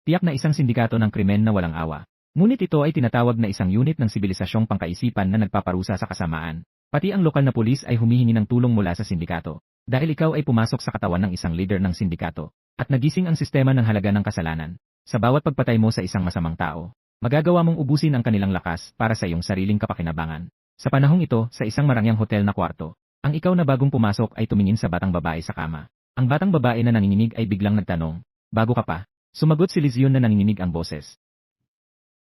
Tiyak na isang sindikato ng krimen na walang awa. Ngunit ito ay tinatawag na isang unit ng sibilisasyong pangkaisipan na nagpaparusa sa kasamaan. Pati ang lokal na pulis ay humihingi ng tulong mula sa sindikato. Dahil ikaw ay pumasok sa katawan ng isang leader ng sindikato. At nagising ang sistema ng halaga ng kasalanan. Sa bawat pagpatay mo sa isang masamang tao, magagawa mong ubusin ang kanilang lakas para sa iyong sariling kapakinabangan. Sa panahong ito, sa isang marangyang hotel na kwarto, ang ikaw na bagong pumasok ay tumingin sa batang babae sa kama. Ang batang babae na nanginginig ay biglang nagtanong, "Bago ka pa?" Sumagot si Lizion na nanginginig ang boses.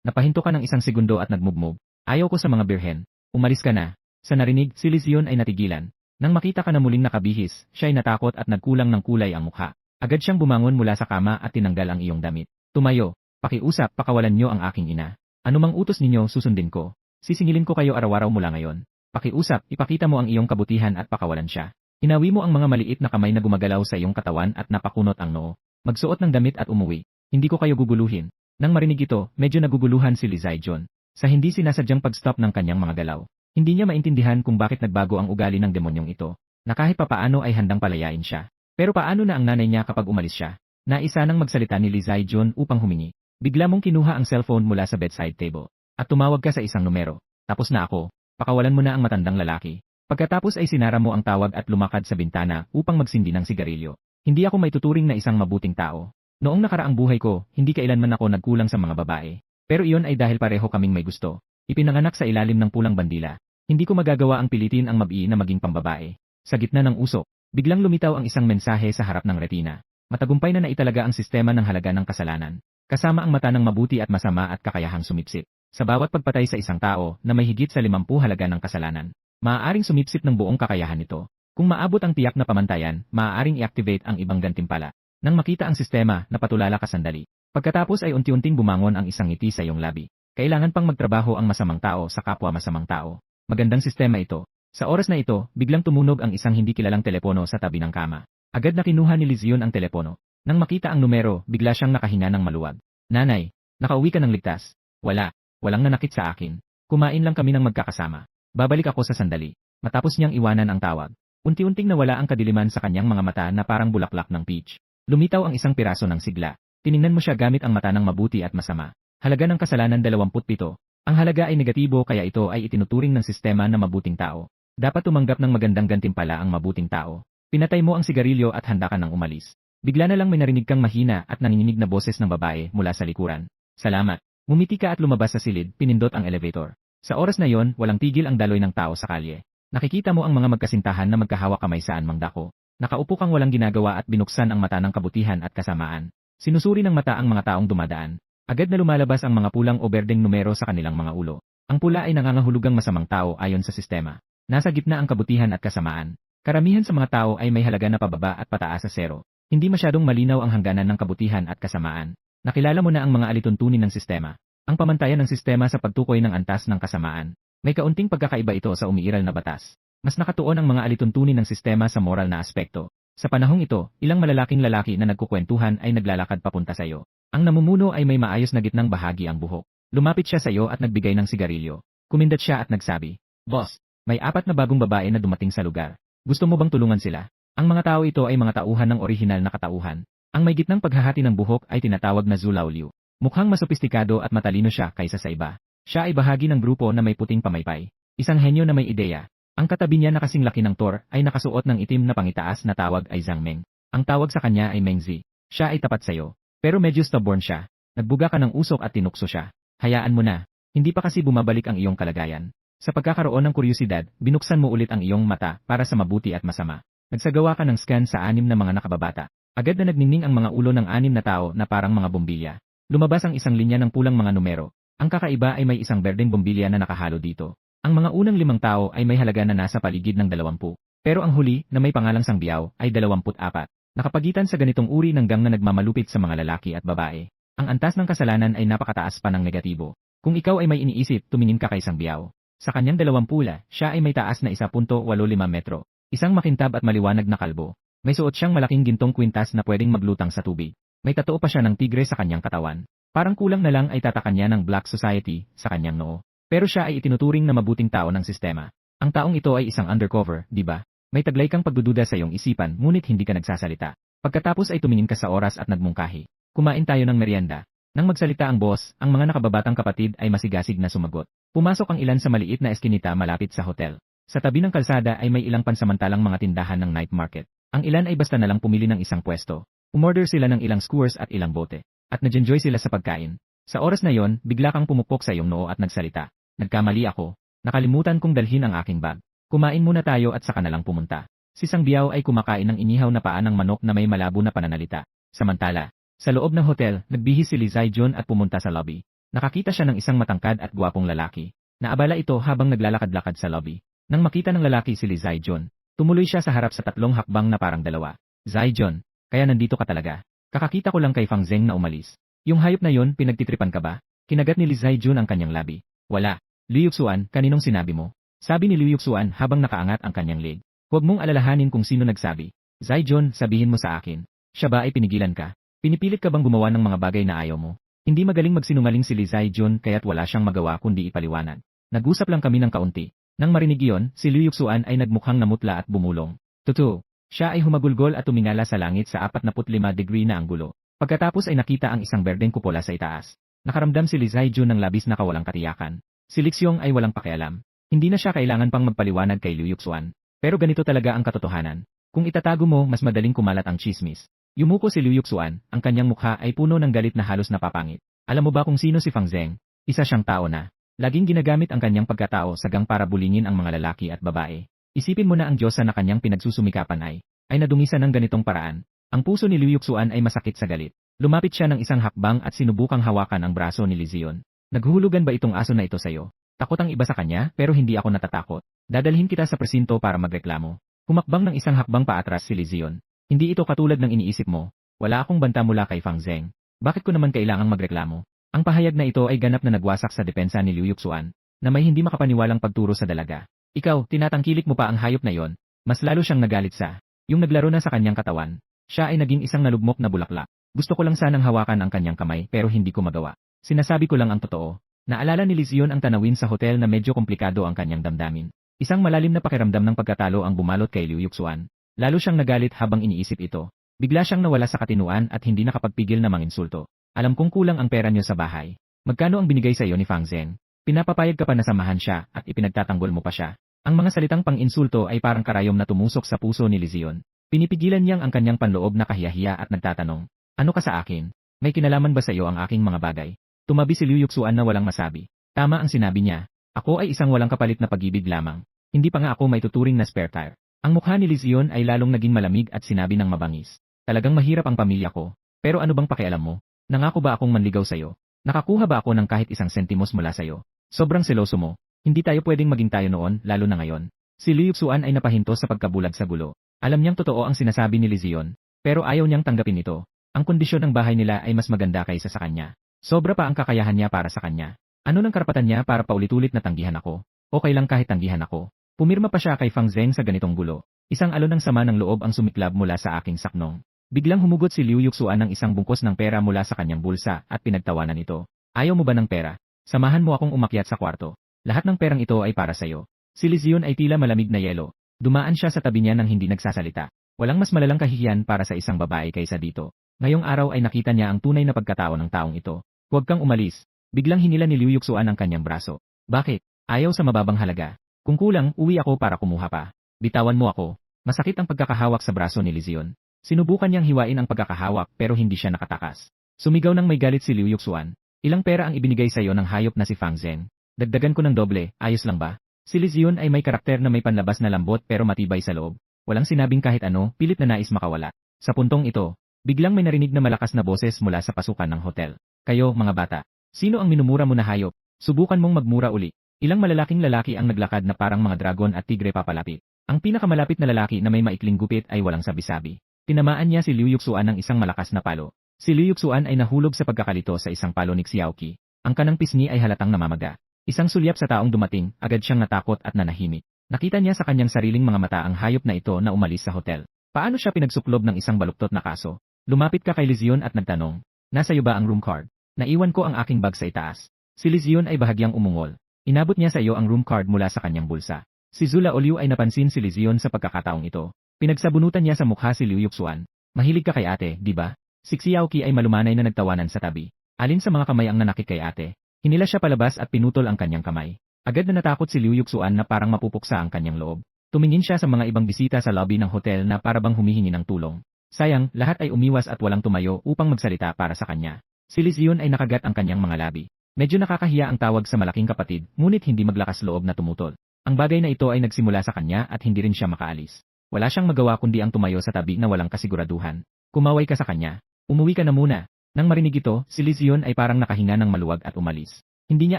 Napahinto ka ng isang segundo at nagmugmog. "Ayaw ko sa mga birhen. Umalis ka na." Sa narinig, si Lizion ay natigilan. Nang makita ka na muling nakabihis, siya ay natakot at nagkulang ng kulay ang mukha. Agad siyang bumangon mula sa kama at tinanggal ang iyong damit. "Tumayo. Pakiusap, pakawalan niyo ang aking ina. Anumang utos ninyo, susundin ko. Sisingilin ko kayo araw-araw mula ngayon. Pakiusap, ipakita mo ang iyong kabutihan at pakawalan siya." Hinawi mo ang mga maliit na kamay na gumagalaw sa iyong katawan at napakunot ang noo. "Magsuot ng damit at umuwi. Hindi ko kayo guguluhin." Nang marinig ito, medyo naguguluhan si Lizion. Sa hindi sinasadyang pag-stop ng kanyang mga galaw. Hindi niya maintindihan kung bakit nagbago ang ugali ng demonyong ito, na kahit papaano ay handang palayain siya. Pero paano na ang nanay niya kapag umalis siya? Naisa nang magsalita ni Lizion upang humingi. Bigla mong kinuha ang cellphone mula sa bedside table. At tumawag ka sa isang numero. "Tapos na ako. Pakawalan mo na ang matandang lalaki." Pagkatapos ay sinara mo ang tawag at lumakad sa bintana upang magsindi ng sigarilyo. "Hindi ako maituturing na isang mabuting tao. Noong nakaraang buhay ko, hindi kailanman ako nagkulang sa mga babae. Pero iyon ay dahil pareho kaming may gusto. Ipinanganak sa ilalim ng pulang bandila. Hindi ko magagawa ang pilitin ang mabii na maging pambabae." Sa gitna ng usok, biglang lumitaw ang isang mensahe sa harap ng retina. Matagumpay na naitalaga ang sistema ng halaga ng kasalanan. Kasama ang mata ng mabuti at masama at kakayahang sumipsip. Sa bawat pagpatay sa isang tao na may higit sa 50 halaga ng kasalanan, maaaring sumipsip ng buong kakayahan nito. Kung maabot ang tiyak na pamantayan, maaaring i-activate ang ibang gantimpala. Nang makita ang sistema, napatulala ka sandali. Pagkatapos ay unti-unting bumangon ang isang ngiti sa iyong labi. Kailangan pang magtrabaho ang masamang tao sa kapwa masamang tao. Magandang sistema ito. Sa oras na ito, biglang tumunog ang isang hindi kilalang telepono sa tabi ng kama. Agad na kinuha ni Lizion ang telepono. Nang makita ang numero, bigla siyang nakahinga ng maluwag. "Nanay, nakauwi ka ng ligtas?" "Wala. Walang nanakit sa akin. Kumain lang kami ng magkakasama. Babalik ako sa sandali." Matapos niyang iwanan ang tawag, unti-unting nawala ang kadiliman sa kanyang mga mata na parang bulaklak ng peach. Lumitaw ang isang piraso ng sigla. Tiningnan mo siya gamit ang mata ng mabuti at masama. Halaga ng kasalanan 27. Ang halaga ay negatibo kaya ito ay itinuturing ng sistema na mabuting tao. Dapat tumanggap ng magandang gantimpala ang mabuting tao. Pinatay mo ang sigarilyo at handa ka nang umalis. Bigla na lang may narinig kang mahina at nanginginig na boses ng babae mula sa likuran. "Salamat." Ngumiti ka at lumabas sa silid, pinindot ang elevator. Sa oras na yon, walang tigil ang daloy ng tao sa kalye. Nakikita mo ang mga magkasintahan na magkahawak kamay saan mang dako. Nakaupo kang walang ginagawa at binuksan ang mata ng kabutihan at kasamaan. Sinusuri ng mata ang mga taong dumadaan. Agad na lumalabas ang mga pulang o berdeng numero sa kanilang mga ulo. Ang pula ay nangangahulugang masamang tao ayon sa sistema. Nasa gitna ang kabutihan at kasamaan. Karamihan sa mga tao ay may halaga na pababa at pataas sa 0. Hindi masyadong malinaw ang hangganan ng kabutihan at kasamaan. Nakilala mo na ang mga alituntunin ng sistema. Ang pamantayan ng sistema sa pagtukoy ng antas ng kasamaan. May kaunting pagkakaiba ito sa umiiral na batas. Mas nakatuon ang mga alituntunin ng sistema sa moral na aspekto. Sa panahong ito, ilang malalaking lalaki na nagkukwentuhan ay naglalakad papunta sa iyo. Ang namumuno ay may maayos na gitnang bahagi ang buhok. Lumapit siya sa iyo at nagbigay ng sigarilyo. Kumindat siya at nagsabi, "Boss, may 4 na bagong babae na dumating sa lugar. Gusto mo bang tulungan sila?" Ang mga tao ito ay mga tauhan ng orihinal na katauhan. Ang may gitnang paghahati ng buhok ay tinatawag na Zulaulyu. Mukhang mas sopistikado at matalino siya kaysa sa iba. Siya ay bahagi ng grupo na may puting pamaypay. Isang henyo na may ideya. Ang katabi niya na kasing laki ng Thor ay nakasuot ng itim na pangitaas na tawag ay Zhang Meng. Ang tawag sa kanya ay Mengzi. Siya ay tapat sa'yo. Pero medyo stubborn siya. Nagbuga ka ng usok at tinukso siya. Hayaan mo na. Hindi pa kasi bumabalik ang iyong kalagayan. Sa pagkakaroon ng kuryosidad, binuksan mo ulit ang iyong mata para sa mabuti at masama. Nagsagawa ka ng scan sa 6 na mga nakababata. Agad na nagningning ang mga ulo ng 6 na tao na parang mga bombilya. Lumabas ang isang linya ng pulang mga numero. Ang kakaiba ay may isang berdeng bombilya na nakahalo dito. Ang mga unang 5 tao ay may halaga na nasa paligid ng 20. Pero ang huli, na may pangalang Sangbiao, ay 24. Nakapagitan sa ganitong uri ng gang na nagmamalupit sa mga lalaki at babae. Ang antas ng kasalanan ay napakataas pa ng negatibo. Kung ikaw ay may iniisip, tumingin ka kay Sangbiao. Sa kanyang 2 pula, siya ay may taas na 1.85 metro. Isang makintab at maliwanag na kalbo. May suot siyang malaking gintong kwintas na pwedeng maglutang sa tubig. May tattoo pa siya ng tigre sa kanyang katawan. Parang kulang na lang ay tatakan niya ng Black Society sa kanyang noo. Pero siya ay itinuturing na mabuting tao ng sistema. Ang taong ito ay isang undercover, di ba? May taglay kang pagdududa sa iyong isipan ngunit hindi ka nagsasalita. Pagkatapos ay tumingin ka sa oras at nagmungkahi. Kumain tayo ng merienda. Nang magsalita ang boss, ang mga nakababatang kapatid ay masigasig na sumagot. Pumasok ang ilan sa maliit na eskinita malapit sa hotel. Sa tabi ng kalsada ay may ilang pansamantalang mga tindahan ng night market. Ang ilan ay basta nalang pumili ng isang pwesto. Umorder sila ng ilang skewers at ilang bote. At nag-enjoy sila sa pagkain. Sa oras na yon, bigla kang pumupok sa iyong noo at nagsalita. Nagkamali ako. Nakalimutan kong dalhin ang aking bag. Kumain muna tayo at saka na lang pumunta. Si Sang Biao ay kumakain ng inihaw na paa ng manok na may malabo na pananalita. Samantala, sa loob ng hotel, nagbihis si Lee Zai-jun at pumunta sa lobby. Nakakita siya ng isang matangkad at gwapong lalaki. Naabala ito habang naglalakad-lakad sa lobby. Nang makita ng lalaki si Lee Zai-jun, tumuloy siya sa harap sa tatlong hakbang na parang dalawa. Zai-jun, kaya nandito ka talaga. Kakakita ko lang kay Fang Zeng na umalis. Yung hayop na yon, pinagtitripan ka ba? Kinagat ni Lee Zai-jun ang kanyang labi. Wala. Liu Yuxuan, kaninong sinabi mo? Sabi ni Liu Yuxuan habang nakaangat ang kanyang leg. Huwag mong alalahanin kung sino nagsabi. Zai-jun, sabihin mo sa akin. Siya ba ay pinigilan ka? Pinipilit ka bang gumawa ng mga bagay na ayaw mo? Hindi magaling magsinungaling si Lee Zai-jun kaya't wala siyang magawa kundi ipaliwanag. Nag-usap lang kami ng kaunti. Nang marinig iyon, si Liu Yuxuan ay nagmukhang namutla at bumulong. Totoo. Siya ay humagulgol at tumingala sa langit sa 45 degree na anggulo. Pagkatapos ay nakita ang isang berdeng kupola sa itaas. Nakaramdam si Lee Zai-jun ng labis na kawalang katiyakan. Si Lixiong ay walang pakialam. Hindi na siya kailangan pang magpaliwanag kay Liu Yuxuan. Pero ganito talaga ang katotohanan. Kung itatago mo, mas madaling kumalat ang chismis. Yumuko si Liu Yuxuan, ang kanyang mukha ay puno ng galit na halos napapangit. Alam mo ba kung sino si Fang Zeng? Isa siyang tao na laging ginagamit ang kanyang pagkatao sagang para bulingin ang mga lalaki at babae. Isipin mo na ang Diyosa na kanyang pinagsusumikapan ay nadungisan ng ganitong paraan. Ang puso ni Liu Yuxuan ay masakit sa galit. Lumapit siya ng isang hakbang at sinubukang hawakan ang braso ni Li Zion. Naghulugan ba itong aso na ito sa'yo? Takot ang iba sa kanya, pero hindi ako natatakot. Dadalhin kita sa presinto para magreklamo. Humakbang ng isang hakbang paatras si Li Zion. Hindi ito katulad ng iniisip mo. Wala akong banta mula kay Fang Zeng. Bakit ko naman kailangang magreklamo? Ang pahayag na ito ay ganap na nagwasak sa depensa ni Liu Yuxuan, na may hindi makapaniwalang pagturo sa dalaga. Ikaw, tinatangkilik mo pa ang hayop na yon. Mas lalo siyang nagalit sa yung naglaro na sa kanyang katawan. Siya ay naging isang nalugmok na bulaklak. Gusto ko lang sanang hawakan ang kanyang kamay pero hindi ko magawa. Sinasabi ko lang ang totoo. Naalala ni Li Zion ang tanawin sa hotel na medyo komplikado ang kanyang damdamin. Isang malalim na pakiramdam ng pagkatalo ang bumalot kay Liu Yuxuan. Lalo siyang nagalit habang iniisip ito. Bigla siyang nawala sa katinuan at hindi nakapagpigil na manginsulto. Alam kong kulang ang pera niyo sa bahay. Magkano ang binigay sa iyo ni Fang Zeng? Pinapapayag ka pa na samahan siya at ipinagtatanggol mo pa siya. Ang mga salitang pang-insulto ay parang karayom na tumusok sa puso ni Li Zion. Pinipigilan niyang ang kanyang panloob na kahiyahiya at nagtatanong. Ano ka sa akin? May kinalaman ba sa iyo ang aking mga bagay? Tumabi si Liu Yuxuan na walang masabi. Tama ang sinabi niya. Ako ay isang walang kapalit na pag-ibig lamang. Hindi pa nga ako may tuturing na spare tire. Ang mukha ni Li Zion ay lalong naging malamig at sinabi ng mabangis. Talagang mahirap ang pamilya ko. Pero ano bang pakialam mo? Nangako ba akong manligaw sa'yo? Nakakuha ba ako ng kahit isang sentimos mula sa'yo? Sobrang seloso mo. Hindi tayo pwedeng maging tayo noon, lalo na ngayon. Si Liu Yuxuan ay napahinto sa pagkabulag sa gulo. Alam niyang totoo ang sinasabi ni Li Zion. Pero ayaw niyang tanggapin ito. Ang kondisyon ng bahay nila ay mas maganda kaysa sa kanya. Sobra pa ang kakayahan niya para sa kanya. Ano ng karapatan niya para paulit-ulit na tanggihan ako? Okay lang kahit tanggihan ako. Pumirma pa siya kay Fang Zeng sa ganitong gulo. Isang alon ng sama ng loob ang sumiklab mula sa aking saknong. Biglang humugot si Liu Yuxuan ng isang bungkos ng pera mula sa kanyang bulsa at pinagtawanan ito. Ayaw mo ba ng pera? Samahan mo akong umakyat sa kwarto. Lahat ng perang ito ay para sa'yo. Si Li Zion ay tila malamig na yelo. Dumaan siya sa tabi niya nang hindi nagsasalita. Walang mas malalang kahihiyan para sa isang babae kaysa dito. Ngayong araw ay nakita niya ang tunay na pagkatao ng taong ito. Huwag kang umalis. Biglang hinila ni Liu Yuxuan ang kanyang braso. Bakit? Ayaw sa mababang halaga. Kung kulang, uwi ako para kumuha pa. Bitawan mo ako. Masakit ang pagkakahawak sa braso ni Li Zion. Sinubukan niyang hiwain ang pagkakahawak pero hindi siya nakatakas. Sumigaw ng may galit si Liu Yuxuan. Ilang pera ang ibinigay sa iyo ng hayop na si Fang Zeng? Dagdagan ko ng doble, ayos lang ba? Si Li Zion ay may karakter na may panlabas na lambot pero matibay sa loob. Walang sinabing kahit ano, pilit na nais makawala. Sa puntong ito, biglang may narinig na malakas na boses mula sa pasukan ng hotel. Kayo, mga bata. Sino ang minumura mo na hayop? Subukan mong magmura uli. Ilang malalaking lalaki ang naglakad na parang mga dragon at tigre papalapit. Ang pinakamalapit na lalaki na may maikling gupit ay walang sabi-sabi. Tinamaan niya si Liu Yuxuan ng isang malakas na palo. Si Liu Yuxuan ay nahulog sa pagkakalito sa isang palo ni Xiaoqi. Ang kanang pisngi ay halatang namamaga. Isang sulyap sa taong dumating, agad siyang natakot at nanahimik. Nakita niya sa kanyang sariling mga mata ang hayop na ito na umalis sa hotel. Paano siya pinagsuklob ng isang baluktot na kaso? Lumapit ka kay Li Zion at nagtanong, nasa iyo ba ang room card? Naiwan ko ang aking bag sa itaas. Si Li Zion ay bahagyang umungol. Inabot niya sa iyo ang room card mula sa kanyang bulsa. Si Zula Oliu ay napansin si Li Zion sa pagkakataong ito. Pinagsabunutan niya sa mukha si Liu Yuxuan. Mahilig ka kay ate, di ba? Si Xiaoqi ay malumanay na nagtawanan sa tabi. Alin sa mga kamay ang nanakit kay ate? Hinila siya palabas at pinutol ang kanyang kamay. Agad na natakot si Liu Yuxuan na parang mapupuksa ang kanyang loob. Tumingin siya sa mga ibang bisita sa lobby ng hotel na parabang humihingi ng tulong. Sayang, lahat ay umiwas at walang tumayo upang magsalita para sa kanya. Si Li Zion ay nakagat ang kanyang mga labi. Medyo nakakahiya ang tawag sa malaking kapatid, ngunit hindi maglakas loob na tumutol. Ang bagay na ito ay nagsimula sa kanya at hindi rin siya makaalis. Wala siyang magawa kundi ang tumayo sa tabi na walang kasiguraduhan. Kumaway ka sa kanya. Umuwi ka na muna. Nang marinig ito, si Li Zion ay parang nakahinga ng maluwag at umalis. Hindi niya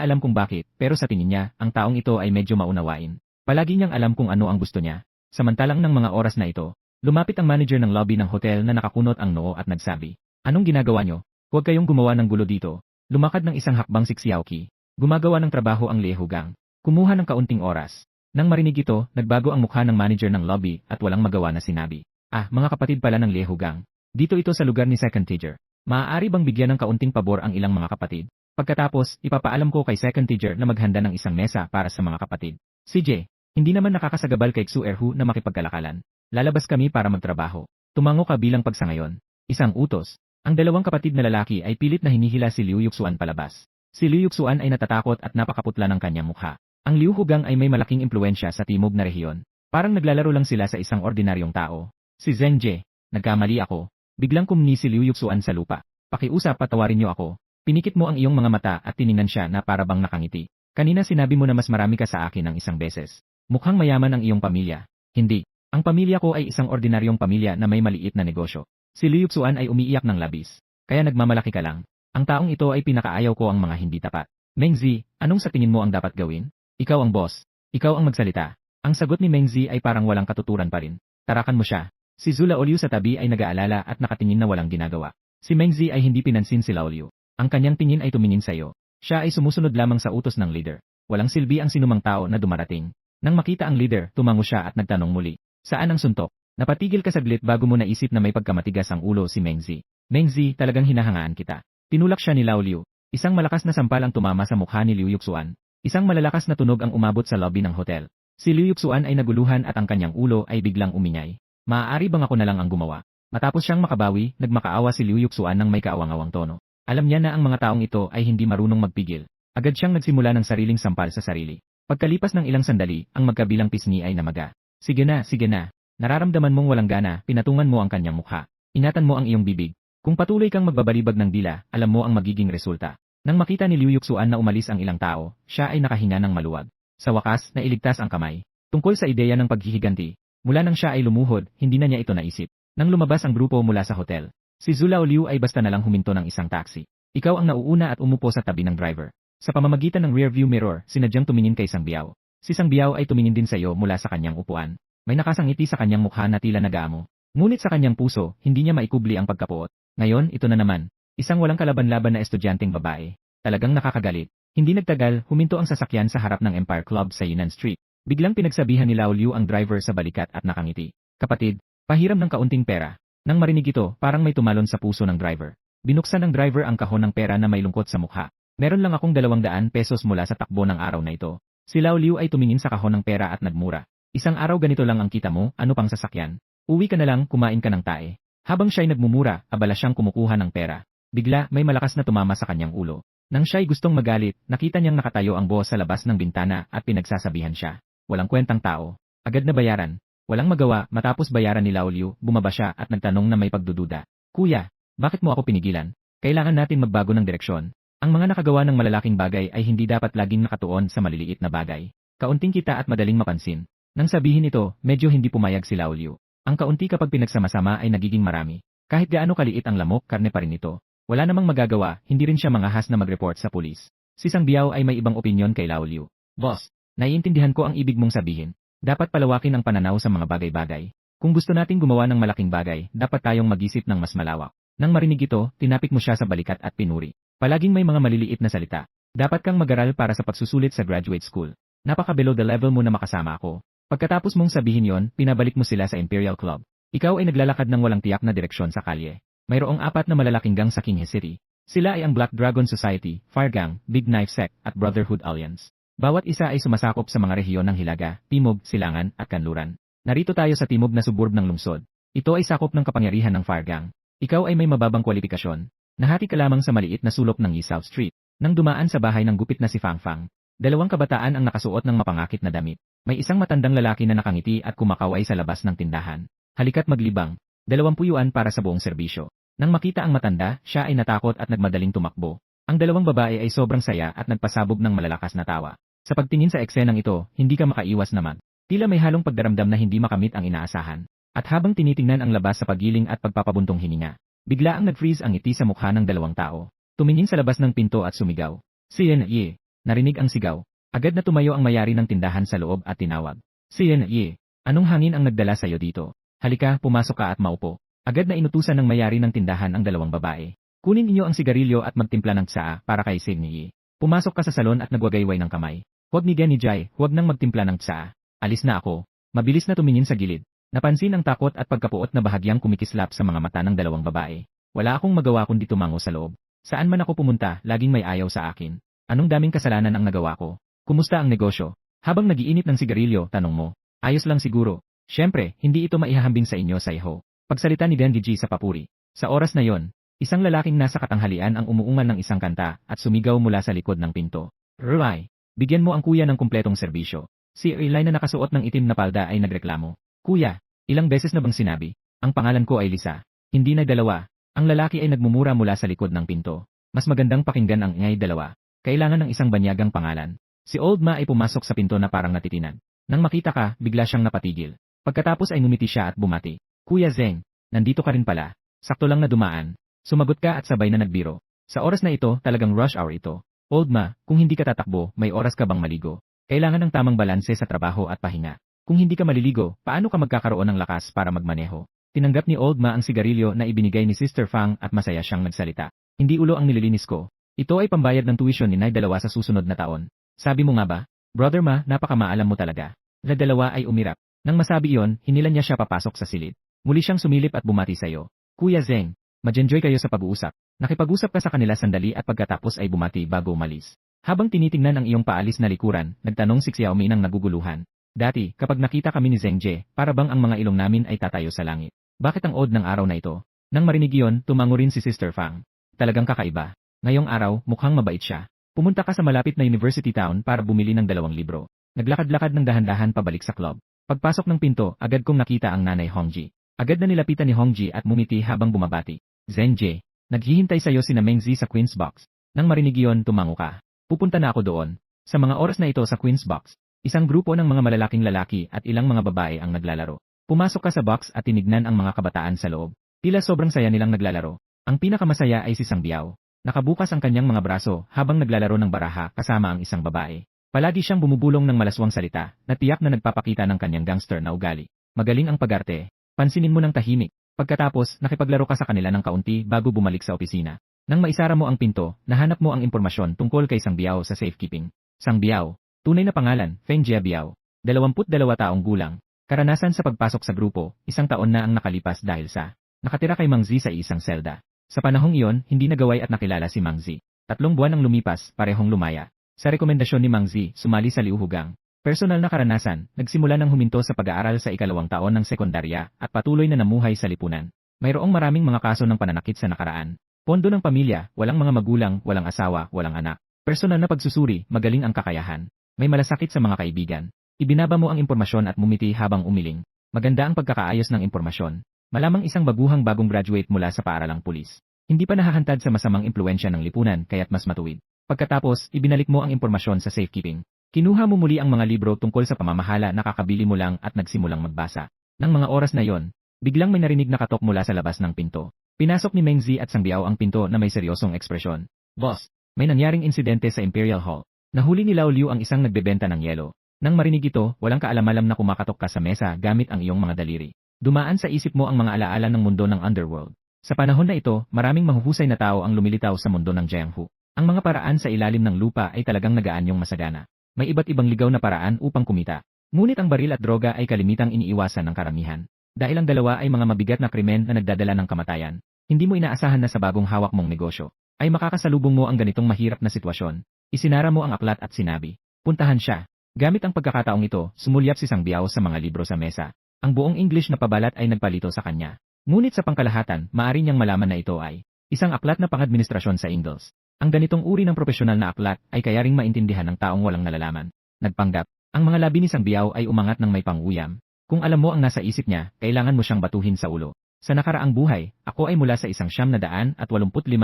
alam kung bakit, pero sa tingin niya, ang taong ito ay medyo maunawain. Palagi niyang alam kung ano ang gusto niya. Samantalang ng mga oras na ito, lumapit ang manager ng lobby ng hotel na nakakunot ang noo at nagsabi, "Anong ginagawa niyo? Huwag kayong gumawa ng gulo dito." Lumakad ng isang hakbang si Xiaoqi. Gumagawa ng trabaho ang Liehugang. Kumuha ng kaunting oras. Nang marinig ito, nagbago ang mukha ng manager ng lobby at walang magawa na sinabi, "Ah, mga kapatid pala ng Liehugang. Dito ito sa lugar ni second teacher. Maaari bang bigyan ng kaunting pabor ang ilang mga kapatid? Pagkatapos, ipapaalam ko kay second teacher na maghanda ng isang mesa para sa mga kapatid." CJ, hindi naman nakakasagabal kay Xu Erhu na makipagkalakalan. Lalabas kami para magtrabaho. Tumango ka bilang pagsangayon. Isang utos. Ang dalawang kapatid na lalaki ay pilit na hinihila si Liu Yuxuan palabas. Si Liu Yuxuan ay natatakot at napakaputla ng kanyang mukha. Ang Liu Hugang ay may malaking impluensya sa timog na rehiyon. Parang naglalaro lang sila sa isang ordinaryong tao. Si Zheng Jie, nagkamali ako. Biglang kumni si Liu Yuxuan sa lupa. "Pakiusap, patawarin niyo ako." Pinikit mo ang iyong mga mata at tiningnan siya na parabang nakangiti. "Kanina sinabi mo na mas marami ka sa akin ng isang beses. Mukhang mayaman ang iyong pamilya." "Hindi. Ang pamilya ko ay isang ordinaryong pamilya na may maliit na negosyo." Si Liu Yuxuan ay umiiyak ng labis. "Kaya nagmamalaki ka lang. Ang taong ito ay pinakaayaw ko ang mga hindi tapat." "Mengzi, anong sa tingin mo ang dapat gawin? Ikaw ang boss. Ikaw ang magsalita." Ang sagot ni Mengzi ay parang walang katuturan pa rin. "Tarakan mo siya." Si Zula Oliu sa tabi ay nag-aalala at nakatingin na walang ginagawa. Si Mengzi ay hindi pinansin si Laoliu. Ang kanyang tingin ay tumingin sa iyo. Siya ay sumusunod lamang sa utos ng leader. Walang silbi ang sinumang tao na dumarating. Nang makita ang leader, tumango siya at nagtanong muli, "Saan ang suntok?" Napatigil ka saglit bago mo naisip na may pagkamatigas ang ulo si Mengzi. "Mengzi, talagang hinahangaan kita." Tinulak siya ni Laoliu. Isang malakas na sampal ang tumama sa mukha ni Liu Yuxuan. Isang malalakas na tunog ang umabot sa lobby ng hotel. Si Liu Yuxuan ay naguluhan at ang kanyang ulo ay biglang umingay. "Maaari bang ako na lang ang gumawa?" Matapos siyang makabawi, nagmakaawa si Liu Yuxuan ng may kaawang-awang tono. Alam niya na ang mga taong ito ay hindi marunong magpigil. Agad siyang nagsimula ng sariling sampal sa sarili. Pagkalipas ng ilang sandali, ang magkabilang pisngi ay namaga. Sige na, sige na. Nararamdaman mong walang gana, pinatungan mo ang kanyang mukha. Inatan mo ang iyong bibig. Kung patuloy kang magbabalibag ng dila, alam mo ang magiging resulta." Nang makita ni Liu Yuxuan na umalis ang ilang tao, siya ay nakahinga ng maluwag. Sa wakas, nailigtas ang kamay. Tungkol sa ideya ng paghihiganti, mula nang siya ay lumuhod, hindi na niya ito naisip. Nang lumabas ang grupo mula sa hotel, si Zula Oliu ay basta nalang huminto ng isang taxi. Ikaw ang nauuna at umupo sa tabi ng driver. Sa pamamagitan ng rearview mirror, sinadyang tumingin kay Sang Biao. Si Sang Biao ay tumingin din sa iyo mula sa kanyang upuan. May nakasangiti sa kanyang mukha na tila nagaamo. Ngunit sa kanyang puso, hindi niya maikubli ang pagkapuot. Ngayon, ito na naman. Isang walang kalaban-laban na estudyanteng babae. Talagang nakakagalit. Hindi nagtagal, huminto ang sasakyan sa harap ng Empire Club sa Yunnan Street. Biglang pinagsabihan ni Laoliu ang driver sa balikat at nakangiti. "Kapatid, pahiram ng kaunting pera." Nang marinig ito, parang may tumalon sa puso ng driver. Binuksan ng driver ang kahon ng pera na may lungkot sa mukha. "Meron lang akong 200 pesos mula sa takbo ng araw na ito." Si Laoliu ay tumingin sa kahon ng pera at nagmura. "Isang araw ganito lang ang kita mo, ano pang sasakyan? Uwi ka na lang, kumain ka ng tae." Habang siya'y nagmumura, abala siyang kumukuha ng pera. Bigla, may malakas na tumama sa kanyang ulo. Nang siya'y gustong magalit, nakita niyang nakatayo ang boss sa labas ng bintana at pinagsasabihan siya. Walang kwentang tao. Agad na bayaran. Walang magawa, matapos bayaran ni Laoliu, bumaba siya at nagtanong na may pagdududa. "Kuya, bakit mo ako pinigilan? Kailangan natin magbago ng direksyon. Ang mga nakagawa ng malalaking bagay ay hindi dapat laging nakatuon sa maliliit na bagay. Kaunting kita at madaling mapansin." Nang sabihin ito, medyo hindi pumayag si Laoliu. Ang kaunti kapag pinagsama-sama ay nagiging marami. Kahit gaano kaliit ang lamok, karne pa rin ito. Wala namang magagawa, hindi rin siya mangahas na mag-report sa pulis. Si Sang Biao ay may ibang opinyon kay Laoliu. "Boss, naiintindihan ko ang ibig mong sabihin. Dapat palawakin ang pananaw sa mga bagay-bagay. Kung gusto nating gumawa ng malaking bagay, dapat tayong mag-isip ng mas malawak." Nang marinig ito, tinapik mo siya sa balikat at pinuri. "Palaging may mga maliliit na salita. Dapat kang mag-aral para sa pagsusulit sa graduate school. Napaka below the level mo na makasama ako." Pagkatapos mong sabihin yon, pinabalik mo sila sa Imperial Club. Ikaw ay naglalakad ng walang tiyak na direksyon sa kalye. Mayroong 4 na malalaking gang sa Qinghe City. Sila ay ang Black Dragon Society, Fire Gang, Big Knife Sect, at Brotherhood Alliance. Bawat isa ay sumasakop sa mga rehiyon ng Hilaga, Timog, Silangan, at Kanluran. Narito tayo sa timog na suburb ng lungsod. Ito ay sakop ng kapangyarihan ng Fire Gang. Ikaw ay may mababang kwalifikasyon. Nahati ka lamang sa maliit na sulok ng Yi South Street. Nang dumaan sa bahay ng gupit na si Fang Fang. Dalawang kabataan ang nakasuot ng mapangakit na damit. May isang matandang lalaki na nakangiti at kumakaway sa labas ng tindahan. Halika't maglibang. 20 yuan para sa buong serbisyo. Nang makita ang matanda, siya ay natakot at nagmadaling tumakbo. Ang dalawang babae ay sobrang saya at nagpasabog ng malalakas na tawa. Sa pagtingin sa eksenang ito, hindi ka makaiwas naman. Tila may halong pagdaramdam na hindi makamit ang inaasahan. At habang tinitingnan ang labas sa pagiling at pagpapabuntong hininga, bigla ang nag-freeze ang ngiti sa mukha ng dalawang tao. Tumingin sa labas ng pinto at sumigaw. Ye. Narinig ang sigaw. Agad na tumayo ang mayari ng tindahan sa loob at tinawag. Ye. Anong hangin ang nagdala sa'yo dito? Halika, pumasok ka at maupo. Agad na inutusan ng mayari ng tindahan ang dalawang babae. Kunin inyo ang sigarilyo at magtimpla ng tsaa para kay Ye. Pumasok ka sa salon at nagwagayway ng kamay. Huwag ni Jai, huwag nang magtimpla ng tsaa. Alis na ako. Mabilis na tumingin sa gilid. Napansin ang takot at pagkapuot na bahagyang kumikislap sa mga mata ng dalawang babae. Wala akong magawa kundi tumango sa loob. Saan man ako pumunta, laging may ayaw sa akin. Anong daming kasalanan ang nagawa ko? Kumusta ang negosyo? Habang nagiinit ng sigarilyo, tanong mo. Ayos lang siguro. Siyempre, hindi ito maihahambing sa inyo sa iho. Pagsalita ni Denji sa papuri. Sa oras na yon, isang lalaking nasa katanghalian ang umuungal ng isang kanta at sumigaw mula sa likod ng pinto. Ruay! Bigyan mo ang kuya ng kumpletong serbisyo. Si Eli na nakasuot ng itim na palda ay nagreklamo. Kuya, ilang beses na bang sinabi? Ang pangalan ko ay Lisa. Hindi na dalawa. Ang lalaki ay nagmumura mula sa likod ng pinto. Mas magandang pakinggan ang ingay dalawa. Kailangan ng isang banyagang pangalan. Si Old Ma ay pumasok sa pinto na parang natitinag. Nang makita ka, bigla siyang napatigil. Pagkatapos ay ngumiti siya at bumati. Kuya Zeng, nandito ka rin pala. Sakto lang na dumaan. Sumagot ka at sabay na nagbiro. Sa oras na ito, talagang rush hour ito. Old Ma, kung hindi ka tatakbo, may oras ka bang maligo? Kailangan ng tamang balanse sa trabaho at pahinga. Kung hindi ka maliligo, paano ka magkakaroon ng lakas para magmaneho? Tinanggap ni Old Ma ang sigarilyo na ibinigay ni Sister Fang at masaya siyang nagsalita. Hindi ulo ang nililinis ko. Ito ay pambayad ng tuition ni Nay dalawa sa susunod na taon. Sabi mo nga ba? Brother Ma, napakamaalam mo talaga. La dalawa ay umirap. Nang masabi iyon, hinilan niya siya papasok sa silid. Muli siyang sumilip at bumati sa iyo. Kuya Zeng, mag-enjoy kayo sa pag-uusap. Nakipag-usap ka sa kanila sandali at pagkatapos ay bumati bago umalis. Habang tinitingnan ang iyong paalis na likuran, nagtanong si Xiaomi ng naguguluhan. Dati, kapag nakita kami ni Zeng Je, para bang ang mga ilong namin ay tatayo sa langit. Bakit ang odd ng araw na ito? Nang marinig iyon, tumango rin si Sister Fang. Talagang kakaiba. Ngayong araw, mukhang mabait siya. Pumunta ka sa malapit na university town para bumili ng 2 libro. Naglakad-lakad ng dahan-dahan pabalik sa club. Pagpasok ng pinto, agad kong nakita ang nanay Hongji. Agad na nilapitan ni Hongji at mumiti habang bumabati. Zeng Je, naghihintay sa'yo si Mengzi sa Queen's Box. Nang marinig iyon, tumango ka. Pupunta na ako doon. Sa mga oras na ito sa Queen's Box, isang grupo ng mga malalaking lalaki at ilang mga babae ang naglalaro. Pumasok ka sa box at tinignan ang mga kabataan sa loob. Tila sobrang saya nilang naglalaro. Ang pinakamasaya ay si Sang Biao. Nakabukas ang kanyang mga braso habang naglalaro ng baraha kasama ang isang babae. Palagi siyang bumubulong ng malaswang salita na tiyak na nagpapakita ng kanyang gangster na ugali. Magaling ang pag-arte. Pansinin mo ng tahimik. Pagkatapos, nakipaglaro ka sa kanila ng kaunti bago bumalik sa opisina. Nang maisara mo ang pinto, nahanap mo ang impormasyon tungkol kay Sang Biao sa safekeeping. Sang Biao, tunay na pangalan, Feng Jia Biao. 22 taong gulang. Karanasan sa pagpasok sa grupo, 1 taon na ang nakalipas dahil sa nakatira kay Mang Zi sa isang selda. Sa panahong iyon, hindi nagaway at nakilala si Mang Zi. 3 buwan ang lumipas, parehong lumaya. Sa rekomendasyon ni Mang Zi, sumali sa liuhugang. Personal na karanasan, nagsimula ng huminto sa pag-aaral sa 2 taon ng sekundarya at patuloy na namuhay sa lipunan. Mayroong maraming mga kaso ng pananakit sa nakaraan. Pondo ng pamilya, walang mga magulang, walang asawa, walang anak. Personal na pagsusuri, magaling ang kakayahan. May malasakit sa mga kaibigan. Ibinaba mo ang impormasyon at mumiti habang umiling. Maganda ang pagkakaayos ng impormasyon. Malamang isang baguhang bagong graduate mula sa paaralang pulis. Hindi pa nahahantad sa masamang impluensya ng lipunan kaya't mas matuwid. Pagkatapos, ibinalik mo ang impormasyon sa safekeeping. Kinuha mo muli ang mga libro tungkol sa pamamahala na kakabili mo lang at nagsimulang magbasa. Nang mga oras na yon, biglang may narinig na katok mula sa labas ng pinto. Pinasok ni Mengzi at Sang Biao ang pinto na may seryosong ekspresyon. Boss, may nangyaring insidente sa Imperial Hall. Nahuli ni Lao Liu ang isang nagbebenta ng yelo. Nang marinig ito, walang kaalam-alam na kumakatok ka sa mesa gamit ang iyong mga daliri. Dumaan sa isip mo ang mga alaala ng mundo ng underworld. Sa panahon na ito, maraming mahuhusay na tao ang lumilitaw sa mundo ng Jianghu. Ang mga paraan sa ilalim ng lupa ay talagang nagaanyong masagana. May iba't ibang ligaw na paraan upang kumita. Ngunit ang baril at droga ay kalimitang iniiwasan ng karamihan. Dahil ang dalawa ay mga mabigat na krimen na nagdadala ng kamatayan. Hindi mo inaasahan na sa bagong hawak mong negosyo, ay makakasalubong mo ang ganitong mahirap na sitwasyon. Isinara mo ang aklat at sinabi, puntahan siya. Gamit ang pagkakataong ito, sumulyap si Sang Biao sa mga libro sa mesa. Ang buong English na pabalat ay nagpalito sa kanya. Ngunit sa pangkalahatan, maaari niyang malaman na ito ay isang aklat na pang-administrasyon sa Ingles. Ang ganitong uri ng profesional na aklat ay kaya ring maintindihan ng taong walang nalalaman. Nagpanggap, ang mga labi ni Sangbiao ay umangat ng may panguyam. Kung alam mo ang nasa isip niya, kailangan mo siyang batuhin sa ulo. Sa nakaraang buhay, ako ay mula sa 185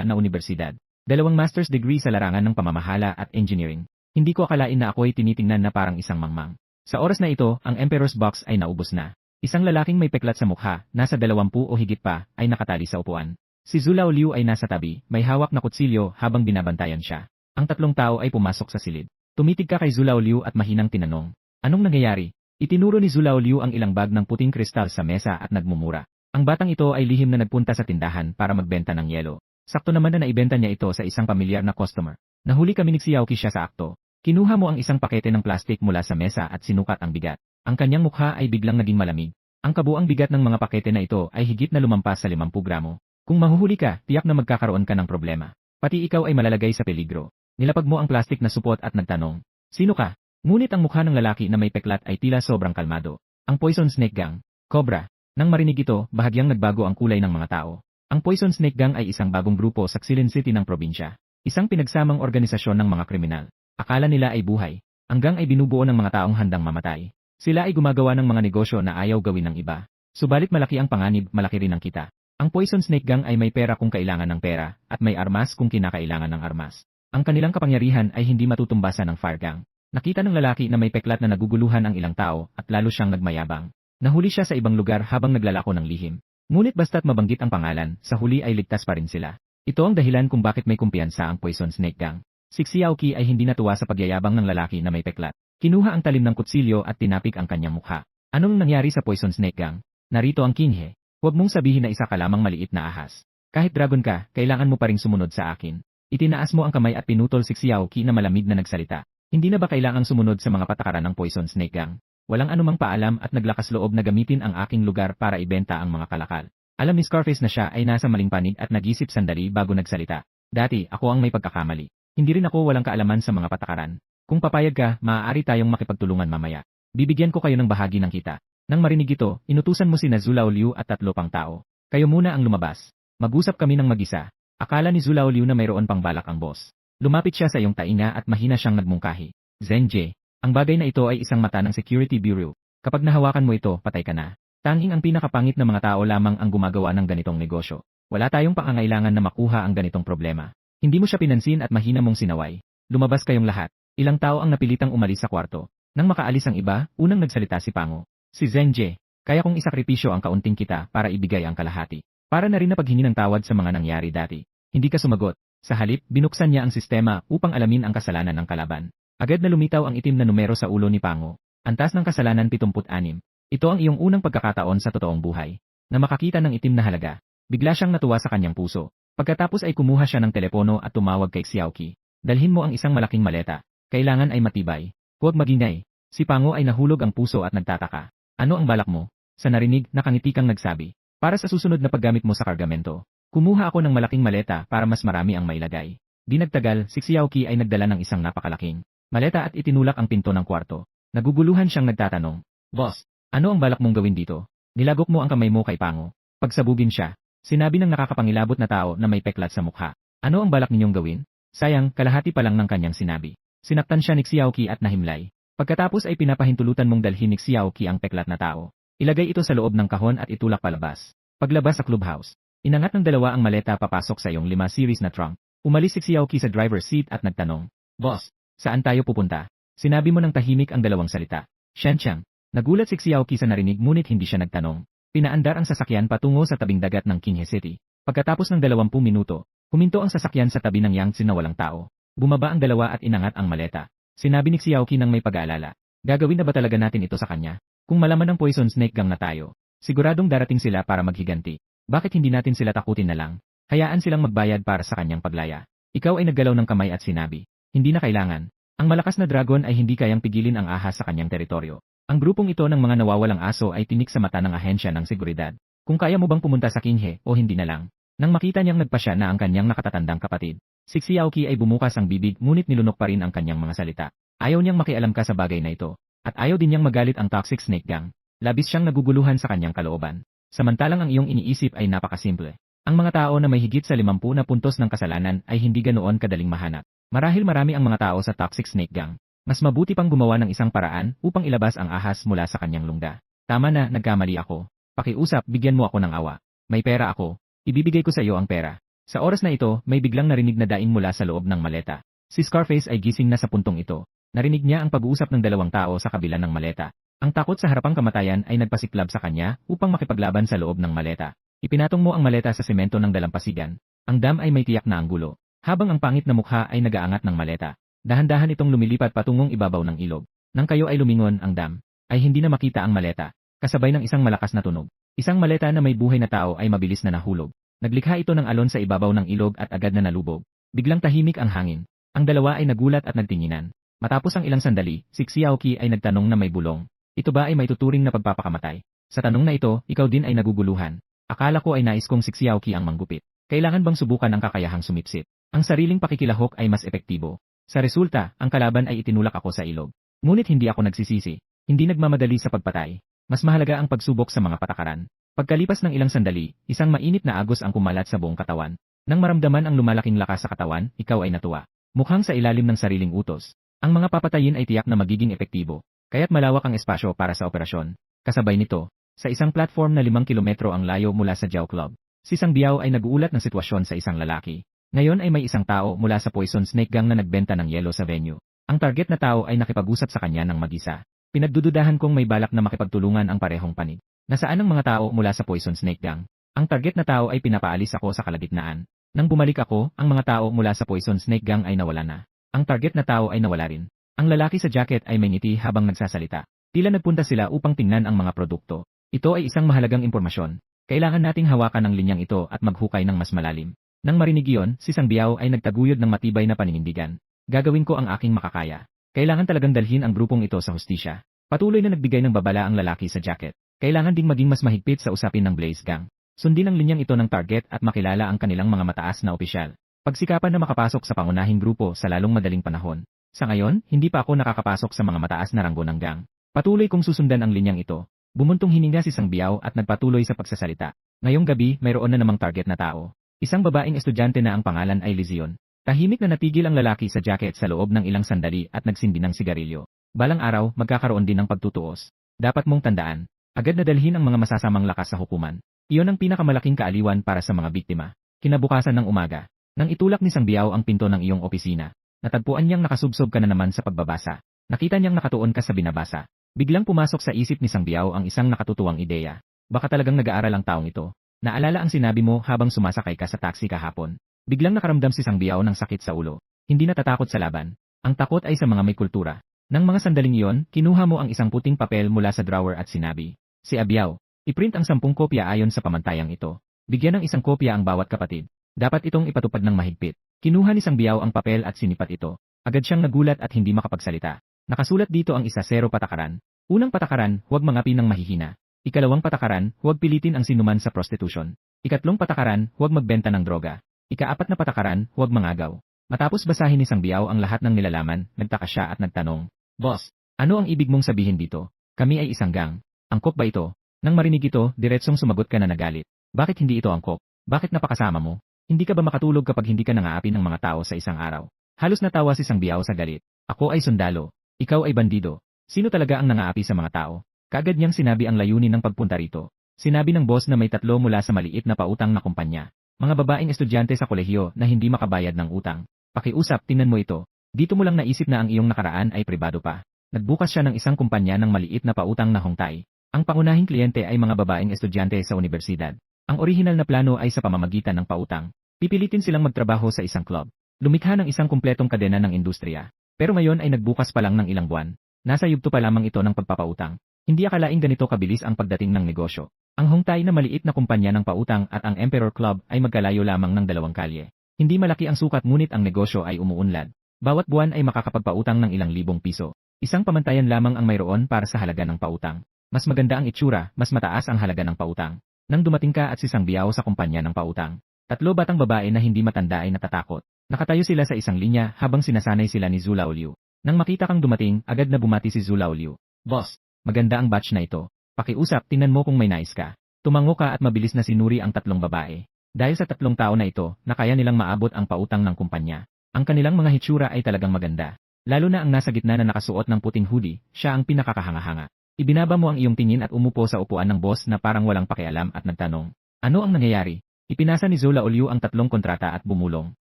na universidad. 2 master's degree sa larangan ng pamamahala at engineering. Hindi ko akalain na ako ay tinitingnan na parang isang mangmang. Sa oras na ito, ang Emperor's Box ay naubos na. Isang lalaking may peklat sa mukha, nasa 20 o higit pa, ay nakatali sa upuan. Si Zulao Liu ay nasa tabi, may hawak na kutsilyo habang binabantayan siya. Ang 3 tao ay pumasok sa silid. Tumitig ka kay Zulao Liu at mahinang tinanong, "Anong nangyayari?" Itinuro ni Zulao Liu ang ilang bag ng puting kristal sa mesa at nagmumura. Ang batang ito ay lihim na nagpunta sa tindahan para magbenta ng yelo. Sakto naman na naibenta niya ito sa isang pamilyar na customer. Nahuli kami ni Xiaoqi siya sa akto. Kinuha mo ang isang pakete ng plastik mula sa mesa at sinukat ang bigat. Ang kanyang mukha ay biglang naging malamig. Ang kabuang bigat ng mga pakete na ito ay higit na lumampas sa 50 gramo. Kung mahuhuli ka, tiyak na magkakaroon ka ng problema. Pati ikaw ay malalagay sa peligro. Nilapag mo ang plastik na supot at nagtanong, "Sino ka?" Ngunit ang mukha ng lalaki na may peklat ay tila sobrang kalmado. Ang Poison Snake Gang, Cobra. Nang marinig ito, bahagyang nagbago ang kulay ng mga tao. Ang Poison Snake Gang ay isang bagong grupo sa Xilin City ng probinsya. Isang pinagsamang organisasyon ng mga kriminal. Akala nila ay buhay. Ang gang ay binubuo ng mga taong handang mamatay. Sila ay gumagawa ng mga negosyo na ayaw gawin ng iba. Subalit malaki ang panganib, malaki rin ang kita. Ang Poison Snake Gang ay may pera kung kailangan ng pera, at may armas kung kinakailangan ng armas. Ang kanilang kapangyarihan ay hindi matutumbasan ng Fire Gang. Nakita ng lalaki na may peklat na naguguluhan ang ilang tao, at lalo siyang nagmayabang. Nahuli siya sa ibang lugar habang naglalako ng lihim. Ngunit basta't mabanggit ang pangalan, sa huli ay ligtas pa rin sila. Ito ang dahilan kung bakit may kumpiyansa ang Poison Snake Gang. Si Xiaoqi ay hindi natuwa sa pagyayabang ng lalaki na may peklat. Kinuha ang talim ng kutsilyo at tinapik ang kanyang mukha. Anong nangyari sa Poison Snake Gang? Narito ang Kinghe. Huwag mong sabihin na isa ka lamang maliit na ahas. Kahit dragon ka, kailangan mo pa ring sumunod sa akin. Itinaas mo ang kamay at pinutol si Xiaoqi na malamig na nagsalita. Hindi na ba kailangang sumunod sa mga patakaran ng Poison Snake Gang? Walang anumang paalam at naglakas loob na gamitin ang aking lugar para ibenta ang mga kalakal. Alam ni Scarface na siya ay nasa maling panig at nag-isip sandali bago nagsalita. Dati, ako ang may pagkakamali. Hindi rin ako walang kaalaman sa mga patakaran. Kung papayag ka, maaari tayong makipagtulungan mamaya. Bibigyan ko kayo ng bahagi ng kita. Nang marinig ito, inutusan mo sina Zulao Liu at 3 pang tao. Kayo muna ang lumabas. Mag-usap kami ng mag-isa. Akala ni Zulao Liu na mayroon pang balak ang boss. Lumapit siya sa iyong tainga at mahina siyang nagmungkahi. Zenje, ang bagay na ito ay isang mata ng Security Bureau. Kapag nahawakan mo ito, patay ka na. Tanging ang pinakapangit na mga tao lamang ang gumagawa ng ganitong negosyo. Wala tayong pangangailangan na makuha ang ganitong problema. Hindi mo siya pinansin at mahina mong sinaway. Lumabas kayong lahat. Ilang tao ang napilitang umalis sa kwarto. Nang makaalis ang iba, unang nagsalita si Pango. Si Zenje, kaya kong isakripisyo ang kaunting kita para ibigay ang kalahati. Para na rin na paghingi ng tawad sa mga nangyari dati. Hindi ka sumagot. Sa halip, binuksan niya ang sistema upang alamin ang kasalanan ng kalaban. Agad na lumitaw ang itim na numero sa ulo ni Pango. Antas ng kasalanan 76. Ito ang iyong unang pagkakataon sa totoong buhay. Na makakita ng itim na halaga. Bigla siyang natuwa sa kanyang puso. Pagkatapos ay kumuha siya ng telepono at tumawag kay Xiaoqi. Dalhin mo ang isang malaking maleta. Kailangan ay matibay. Huwag magingay. Si Pango ay nahulog ang puso at nagtataka. Ano ang balak mo? Sa narinig, nakangiti kang nagsabi. Para sa susunod na paggamit mo sa kargamento. Kumuha ako ng malaking maleta para mas marami ang mailagay. Di nagtagal, si Xiaoqi ay nagdala ng isang napakalaking maleta at itinulak ang pinto ng kwarto. Naguguluhan siyang nagtatanong. Boss, ano ang balak mong gawin dito? Nilagok mo ang kamay mo kay Pango. Pagsabugin siya, sinabi ng nakakapangilabot na tao na may peklat sa mukha. Ano ang balak ninyong gawin? Sayang, kalahati pa lang ng kanyang sinabi. Sinaktan siya ni Xiaoqi at nahimlay. Pagkatapos ay pinapahintulutan mong dalhin ni Xiaoqi ang peklat na tao. Ilagay ito sa loob ng kahon at itulak palabas. Paglabas sa clubhouse, inangat ng dalawa ang maleta papasok sa iyong 5 series na trunk. Umalis si Xiaoqi sa driver's seat at nagtanong. Boss, saan tayo pupunta? Sinabi mo ng tahimik ang dalawang salita. Shenchang. Nagulat si Xiaoqi sa narinig ngunit hindi siya nagtanong. Pinaandar ang sasakyan patungo sa tabing dagat ng Qinghe City. Pagkatapos ng 20 minuto, huminto ang sasakyan sa tabi ng Yangtze na walang tao. Bumaba ang dalawa at inangat ang maleta. Sinabi ni Xiaoqi nang may pag-aalala. Gagawin na ba talaga natin ito sa kanya? Kung malaman ng Poison Snake Gang na tayo, siguradong darating sila para maghiganti. Bakit hindi natin sila takutin na lang? Hayaan silang magbayad para sa kanyang paglaya. Ikaw ay naggalaw ng kamay at sinabi, hindi na kailangan. Ang malakas na dragon ay hindi kayang pigilin ang ahas sa kanyang teritoryo. Ang grupong ito ng mga nawawalang aso ay tinik sa mata ng ahensya ng seguridad. Kung kaya mo bang pumunta sa Qinghe o hindi na lang. Nang makita niyang nagpasya na ang kanyang nakatatandang kapatid, si Xiaoqi ay bumukas ang bibig ngunit nilunok pa rin ang kanyang mga salita. Ayaw niyang makialam ka sa bagay na ito. At ayaw din niyang magalit ang Toxic Snake Gang. Labis siyang naguguluhan sa kanyang kalooban. Samantalang ang iyong iniisip ay napakasimple. Ang mga tao na may higit sa 50 na puntos ng kasalanan ay hindi ganoon kadaling mahanap. Marahil marami ang mga tao sa toxic snake gang. Mas mabuti pang gumawa ng isang paraan upang ilabas ang ahas mula sa kanyang lungga. Tama na, nagkamali ako. Pakiusap, bigyan mo ako ng awa. May pera ako. Ibibigay ko sa iyo ang pera. Sa oras na ito, may biglang narinig na daing mula sa loob ng maleta. Si Scarface ay gising na sa puntong ito. Narinig niya ang pag-uusap ng dalawang tao sa kabila ng maleta. Ang takot sa harapang kamatayan ay nagpasiklab sa kanya upang makipaglaban sa loob ng maleta. Ipinatong mo ang maleta sa semento ng dalampasigan. Ang dam ay may tiyak na anggulo. Habang ang pangit na mukha ay nagaangat ng maleta. Dahan-dahan itong lumilipat patungong ibabaw ng ilog. Nang kayo ay lumingon ang dam, ay hindi na makita ang maleta. Kasabay ng isang malakas na tunog. Isang maleta na may buhay na tao ay mabilis na nahulog. Naglikha ito ng alon sa ibabaw ng ilog at agad na nalubog. Biglang tahimik ang hangin. Ang dalawa ay nagulat at nagtinginan. Matapos ang ilang sandali, si Xiaoqi ay nagtanong na may bulong. Ito ba ay may tuturing na pagpapakamatay? Sa tanong na ito, ikaw din ay naguguluhan. Akala ko ay nais kong si Xiaoqi ang manggupit. Kailangan bang subukan ang kakayahang sumipsip? Ang sariling pakikilahok ay mas epektibo. Sa resulta, ang kalaban ay itinulak ako sa ilog. Ngunit hindi ako nagsisisi. Hindi nagmamadali sa pagpatay. Mas mahalaga ang pagsubok sa mga patakaran. Pagkalipas ng ilang sandali, isang mainit na agos ang kumalat sa buong katawan. Nang maramdaman ang lumalaking lakas sa katawan, ikaw ay natuwa. Mukhang sa ilalim ng sariling utos. Ang mga papatayin ay tiyak na magiging epektibo. Kaya't malawak ang espasyo para sa operasyon. Kasabay nito, sa isang platform na 5 kilometro ang layo mula sa Jiao Club, si Sang Biao ay naguulat ng sitwasyon sa isang lalaki. Ngayon ay may isang tao mula sa Poison Snake Gang na nagbenta ng yelo sa venue. Ang target na tao ay nakipag-usap sa kanya ng mag-isa. Pinagdududahan kong may balak na makipagtulungan ang parehong panig. Nasaan ang mga tao mula sa Poison Snake Gang? Ang target na tao ay pinapaalis ako sa kalagitnaan. Nang bumalik ako, ang mga tao mula sa Poison Snake Gang ay nawala na. Ang target na tao ay nawala rin. Ang lalaki sa jacket ay may ngiti habang nagsasalita. Tila nagpunta sila upang tingnan ang mga produkto. Ito ay isang mahalagang impormasyon. Kailangan nating hawakan ang linyang ito at maghukay ng mas malalim. Nang marinig iyon, si Sang Biao ay nagtaguyod ng matibay na paninindigan. Gagawin ko ang aking makakaya. Kailangan talagang dalhin ang grupong ito sa hustisya. Patuloy na nagbigay ng babala ang lalaki sa jacket. Kailangan ding maging mas mahigpit sa usapin ng Blaze Gang. Sundin ang linyang ito ng target at makilala ang kanilang mga mataas na opisyal. Pagsikapan na makapasok sa pangunahing grupo sa lalong madaling panahon. Sa ngayon, hindi pa ako nakakapasok sa mga mataas na ranggo ng gang. Patuloy kong susundan ang linyang ito. Bumuntong hininga si Sang Biao at nagpatuloy sa pagsasalita. Ngayong gabi, mayroon na namang target na tao. Isang babaeng estudyante na ang pangalan ay Lizion. Tahimik na natigil ang lalaki sa jacket sa loob ng ilang sandali at nagsindi ng sigarilyo. Balang araw, magkakaroon din ng pagtutuos. Dapat mong tandaan, agad na dalhin ang mga masasamang lakas sa hukuman. Iyon ang pinakamalaking kaaliwan para sa mga biktima. Kinabukasan ng umaga, nang itulak ni Sang Biao ang pinto ng iyong opisina, natagpuan niyang nakasubsob ka na naman sa pagbabasa. Nakita niyang nakatuon ka sa binabasa. Biglang pumasok sa isip ni Sang Biao ang isang nakatutuwang ideya. Baka talagang nag-aaral ang taong ito. Naalala ang sinabi mo habang sumasakay ka sa taxi kahapon. Biglang nakaramdam si Sang Biao ng sakit sa ulo. Hindi natatakot sa laban. Ang takot ay sa mga may kultura. Nang mga sandaling iyon, kinuha mo ang isang puting papel mula sa drawer at sinabi, si Abiao, iprint ang 10 kopya ayon sa pamantayang ito. Bigyan ng isang kopya ang bawat kapatid. Dapat itong ipatupad ng mahigpit. Kinuha ni Sang Biao ang papel at sinipat ito. Agad siyang nagulat at hindi makapagsalita. Nakasulat dito ang 1-0 patakaran. Unang patakaran, huwag mangapi ng mahihina. Ikalawang patakaran, huwag pilitin ang sinuman sa prostitution. Ikatlong patakaran, huwag magbenta ng droga. Ika-4 na patakaran, huwag mangagaw. Matapos basahin ni Sang Biao ang lahat ng nilalaman, nagtaka siya at nagtanong, Boss, ano ang ibig mong sabihin dito? Kami ay isang gang. Angkop ba ito? Nang marinig ito, diretsong sumagot ka na nagalit. Bakit hindi ito angkop? Bakit napakasama mo? Hindi ka ba makatulog kapag hindi ka nangaapi ng mga tao sa isang araw? Halos natawa si Sang Biao sa galit. Ako ay sundalo. Ikaw ay bandido. Sino talaga ang nangaapi sa mga tao? Kaagad niyang sinabi ang layunin ng pagpunta rito. Sinabi ng boss na may 3 mula sa maliit na pautang na kumpanya. Mga babaeng estudyante sa kolehiyo na hindi makabayad ng utang. Pakiusap, tingnan mo ito. Dito mo lang naisip na ang iyong nakaraan ay pribado pa. Nagbukas siya ng isang kumpanya ng maliit na pautang na hongtay. Ang pangunahing kliyente ay mga babaeng estudyante sa universidad. Ang orihinal na plano ay sa pamamagitan ng pautang. Pipilitin silang magtrabaho sa isang club. Lumikha ng isang kumpletong kadena ng industriya. Pero ngayon ay nagbukas pa lang ng ilang buwan. Nasa yugto pa lamang ito ng pagpapautang. Hindi akalaing ganito kabilis ang pagdating ng negosyo. Ang hongtay na maliit na kumpanya ng pautang at ang Emperor Club ay magkalayo lamang ng 2 kalye. Hindi malaki ang sukat ngunit ang negosyo ay umuunlad. Bawat buwan ay makakapagpautang ng ilang libong piso. Isang pamantayan lamang ang mayroon para sa halaga ng pautang. Mas maganda ang itsura, mas mataas ang halaga ng pautang. Nang dumating ka at si Sang Biao sa kumpanya ng pautang, 3 batang babae na hindi matanda ay natatakot. Nakatayo sila sa isang linya habang sinasanay sila ni Zhu Laoliu. Nang makita kang dumating, agad na bumati si Zhu Laoliu. Boss, maganda ang batch na ito. Pakiusap, tingnan mo kung may nais ka. Tumango ka at mabilis na sinuri ang tatlong babae. Dahil sa tatlong tao na ito, na kaya nilang maabot ang pautang ng kumpanya. Ang kanilang mga hitsura ay talagang maganda. Lalo na ang nasa gitna na nakasuot ng puting hoodie, siya ang pinakakahanga-hanga. Ibinaba mo ang iyong tingin at umupo sa upuan ng boss na parang walang pakialam at nagtanong. Ano ang nangyayari? Ipinasa ni Zola Oliu ang tatlong kontrata at bumulong.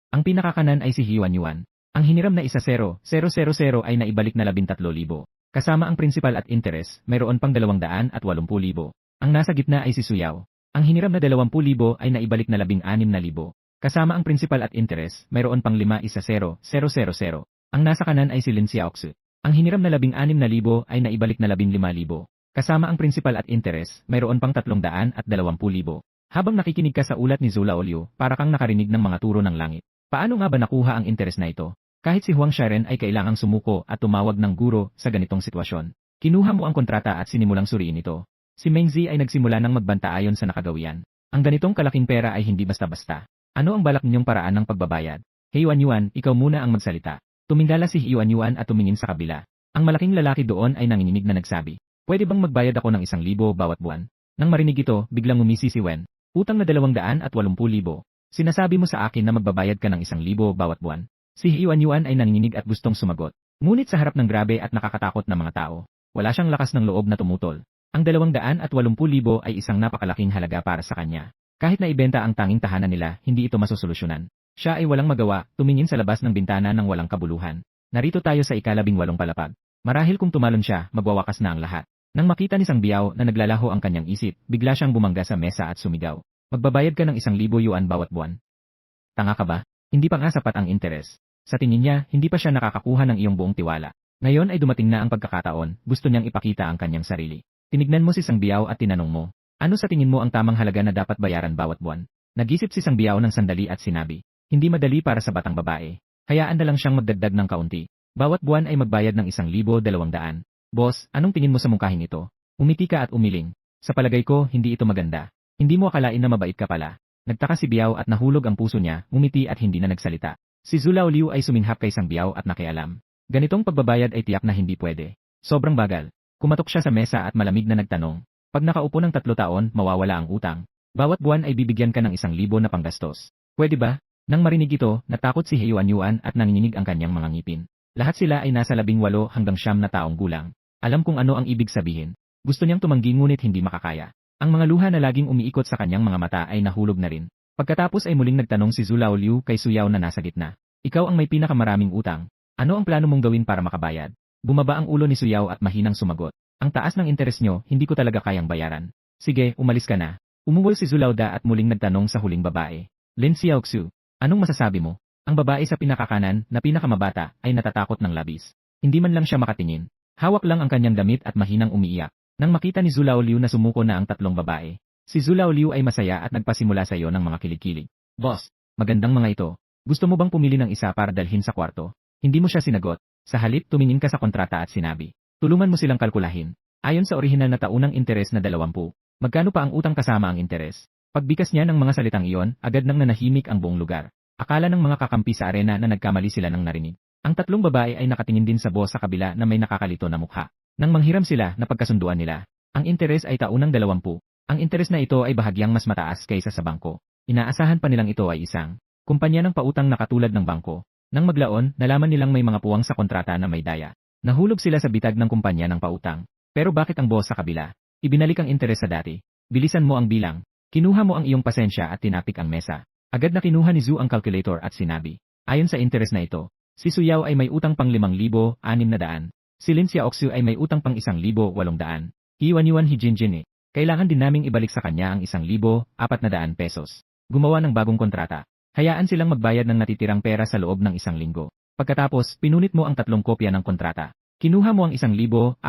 Ang pinakakanan ay si Yuan Yuan. Ang hiniram na 1,000,000 ay naibalik na 13,000. Kasama ang principal at interest, mayroon pang 280,000. Ang nasa gitna ay si Suyao. Ang hiniram na 20,000 ay naibalik na 16,000. Kasama ang principal at interest, mayroon pang 5,1,000. Ang nasa kanan ay si Lin Xiaoxu. Ang hiniram na 16,000 ay naibalik na 15,000. Kasama ang principal at interest, mayroon pang 320,000. Habang nakikinig ka sa ulat ni Zola Oliu, para kang nakarinig ng mga turo ng langit. Paano nga ba nakuha ang interest na ito? Kahit si Huang Xiren ay kailangang sumuko at tumawag ng guro sa ganitong sitwasyon. Kinuha mo ang kontrata at sinimulang suriin ito. Si Meng Zi ay nagsimula ng magbanta ayon sa nakagawian. Ang ganitong kalaking pera ay hindi basta-basta. Ano ang balak ninyong paraan ng pagbabayad? Hey Yuan Yuan, ikaw muna ang magsalita. Tumingala si Yuan Yuan at tumingin sa kabila. Ang malaking lalaki doon ay nanginginig na nagsabi. Pwede bang magbayad ako ng 1,000 bawat buwan? Nang marinig ito, biglang umisi si Wen. Utang na 280,000. Sinasabi mo sa akin na magbabayad ka ng 1,000 bawat buwan. Si Yuan Yuan ay nanginginig at gustong sumagot. Ngunit sa harap ng grabe at nakakatakot na mga tao, wala siyang lakas ng loob na tumutol. Ang 280,000 ay isang napakalaking halaga para sa kanya. Kahit na ibenta ang tanging tahanan nila, hindi ito masosolusyonan. Siya ay walang magawa, tumingin sa labas ng bintana ng walang kabuluhan. Narito tayo sa ika-18 palapag. Marahil kung tumalon siya, magwawakas na ang lahat. Nang makita ni Sang Biao na naglalaho ang kanyang isip, bigla siyang bumangga sa mesa at sumigaw. Magbabayad ka ng 1,000 yuan bawat buwan. Tanga ka ba? Hindi pa nga sapat ang interes. Sa tingin niya, hindi pa siya nakakakuha ng iyong buong tiwala. Ngayon ay dumating na ang pagkakataon, gusto niyang ipakita ang kanyang sarili. Tinignan mo si Sang Biao at tinanong mo, ano sa tingin mo ang tamang halaga na dapat bayaran bawat buwan? Nag-isip si Sang Biao ng sandali at sinabi, hindi madali para sa batang babae. Hayaan na lang siyang magdagdag ng kaunti. Bawat buwan ay magbayad ng 1,200. Boss, anong tingin mo sa mungkahin ito? Umiti ka at umiling. Sa palagay ko, hindi ito maganda. Hindi mo akalain na mabait ka pala. Nagtaka si Biao at nahulog ang puso niya, umiti at hindi na nagsalita. Si Zola Oliu ay suminghap kay Sang Biao at nakialam. Ganitong pagbabayad ay tiyak na hindi pwede. Sobrang bagal. Kumatok siya sa mesa at malamig na nagtanong. Pag nakaupo ng 3 taon, mawawala ang utang. Bawat buwan ay bibigyan ka ng 1,000 na panggastos. Pwede ba? Nang marinig ito, natakot si Yuan Yuan at nanginginig ang kanyang mga ngipin. Lahat sila ay nasa 18 hanggang 9 na taong gulang. Alam kung ano ang ibig sabihin. Gusto niyang tumanggi ngunit hindi makakaya. Ang mga luha na laging umiikot sa kanyang mga mata ay nahulog na rin. Pagkatapos ay muling nagtanong si Zola Oliu kay Suyao na nasa gitna. Ikaw ang may pinakamaraming utang. Ano ang plano mong gawin para makabayad? Bumaba ang ulo ni Suyao at mahinang sumagot. Ang taas ng interes nyo, hindi ko talaga kayang bayaran. Sige, umalis ka na. Umuwol si Zulauda at muling nagtanong sa huling babae. Lin Xiaoxu, anong masasabi mo? Ang babae sa pinakakanan, na pinakamabata, ay natatakot ng labis. Hindi man lang siya makatingin. Hawak lang ang kanyang damit at mahinang umiiyak. Nang makita ni Zola Oliu na sumuko na ang 3 babae, si Zola Oliu ay masaya at nagpasimula sa iyo ng mga kilig-kilig. Boss, magandang mga ito. Gusto mo bang pumili ng isa para dalhin sa kwarto? Hindi mo siya sinagot. Sa halip tumingin ka sa kontrata at sinabi, tulungan mo silang kalkulahin. Ayon sa orihinal na taunang interes na 20, magkano pa ang utang kasama ang interes? Pagbikas niya ng mga salitang iyon, agad nang nanahimik ang buong lugar. Akala ng mga kakampi sa arena na nagkamali sila ng narinig. Ang 3 babae ay nakatingin din sa boss sa kabila na may nakakalito na mukha. Nang manghiram sila, napagkasunduan nila. Ang interes ay taunang 20. Ang interes na ito ay bahagyang mas mataas kaysa sa bangko. Inaasahan pa nilang ito ay isang kumpanya ng pautang na katulad ng bangko. Nang maglaon, nalaman nilang may mga puwang sa kontrata na may daya. Nahulog sila sa bitag ng kumpanya ng pautang. Pero bakit ang boss sa kabila? Ibinalik ang interes sa dati. Bilisan mo ang bilang. Kinuha mo ang iyong pasensya at tinapik ang mesa. Agad na kinuha ni Zhu ang calculator at sinabi. Ayon sa interes na ito, si Suyao ay may utang pang 5,600. Si Lin Xiaoxu ay may utang pang 1,800. Yuan Yuan Hijinjin. Kailangan din naming ibalik sa kanya ang 1,400 pesos. Gumawa ng bagong kontrata. Hayaan silang magbayad ng natitirang pera sa loob ng 1 linggo. Pagkatapos, pinunit mo ang 3 kopya ng kontrata. Kinuha mo ang 1,400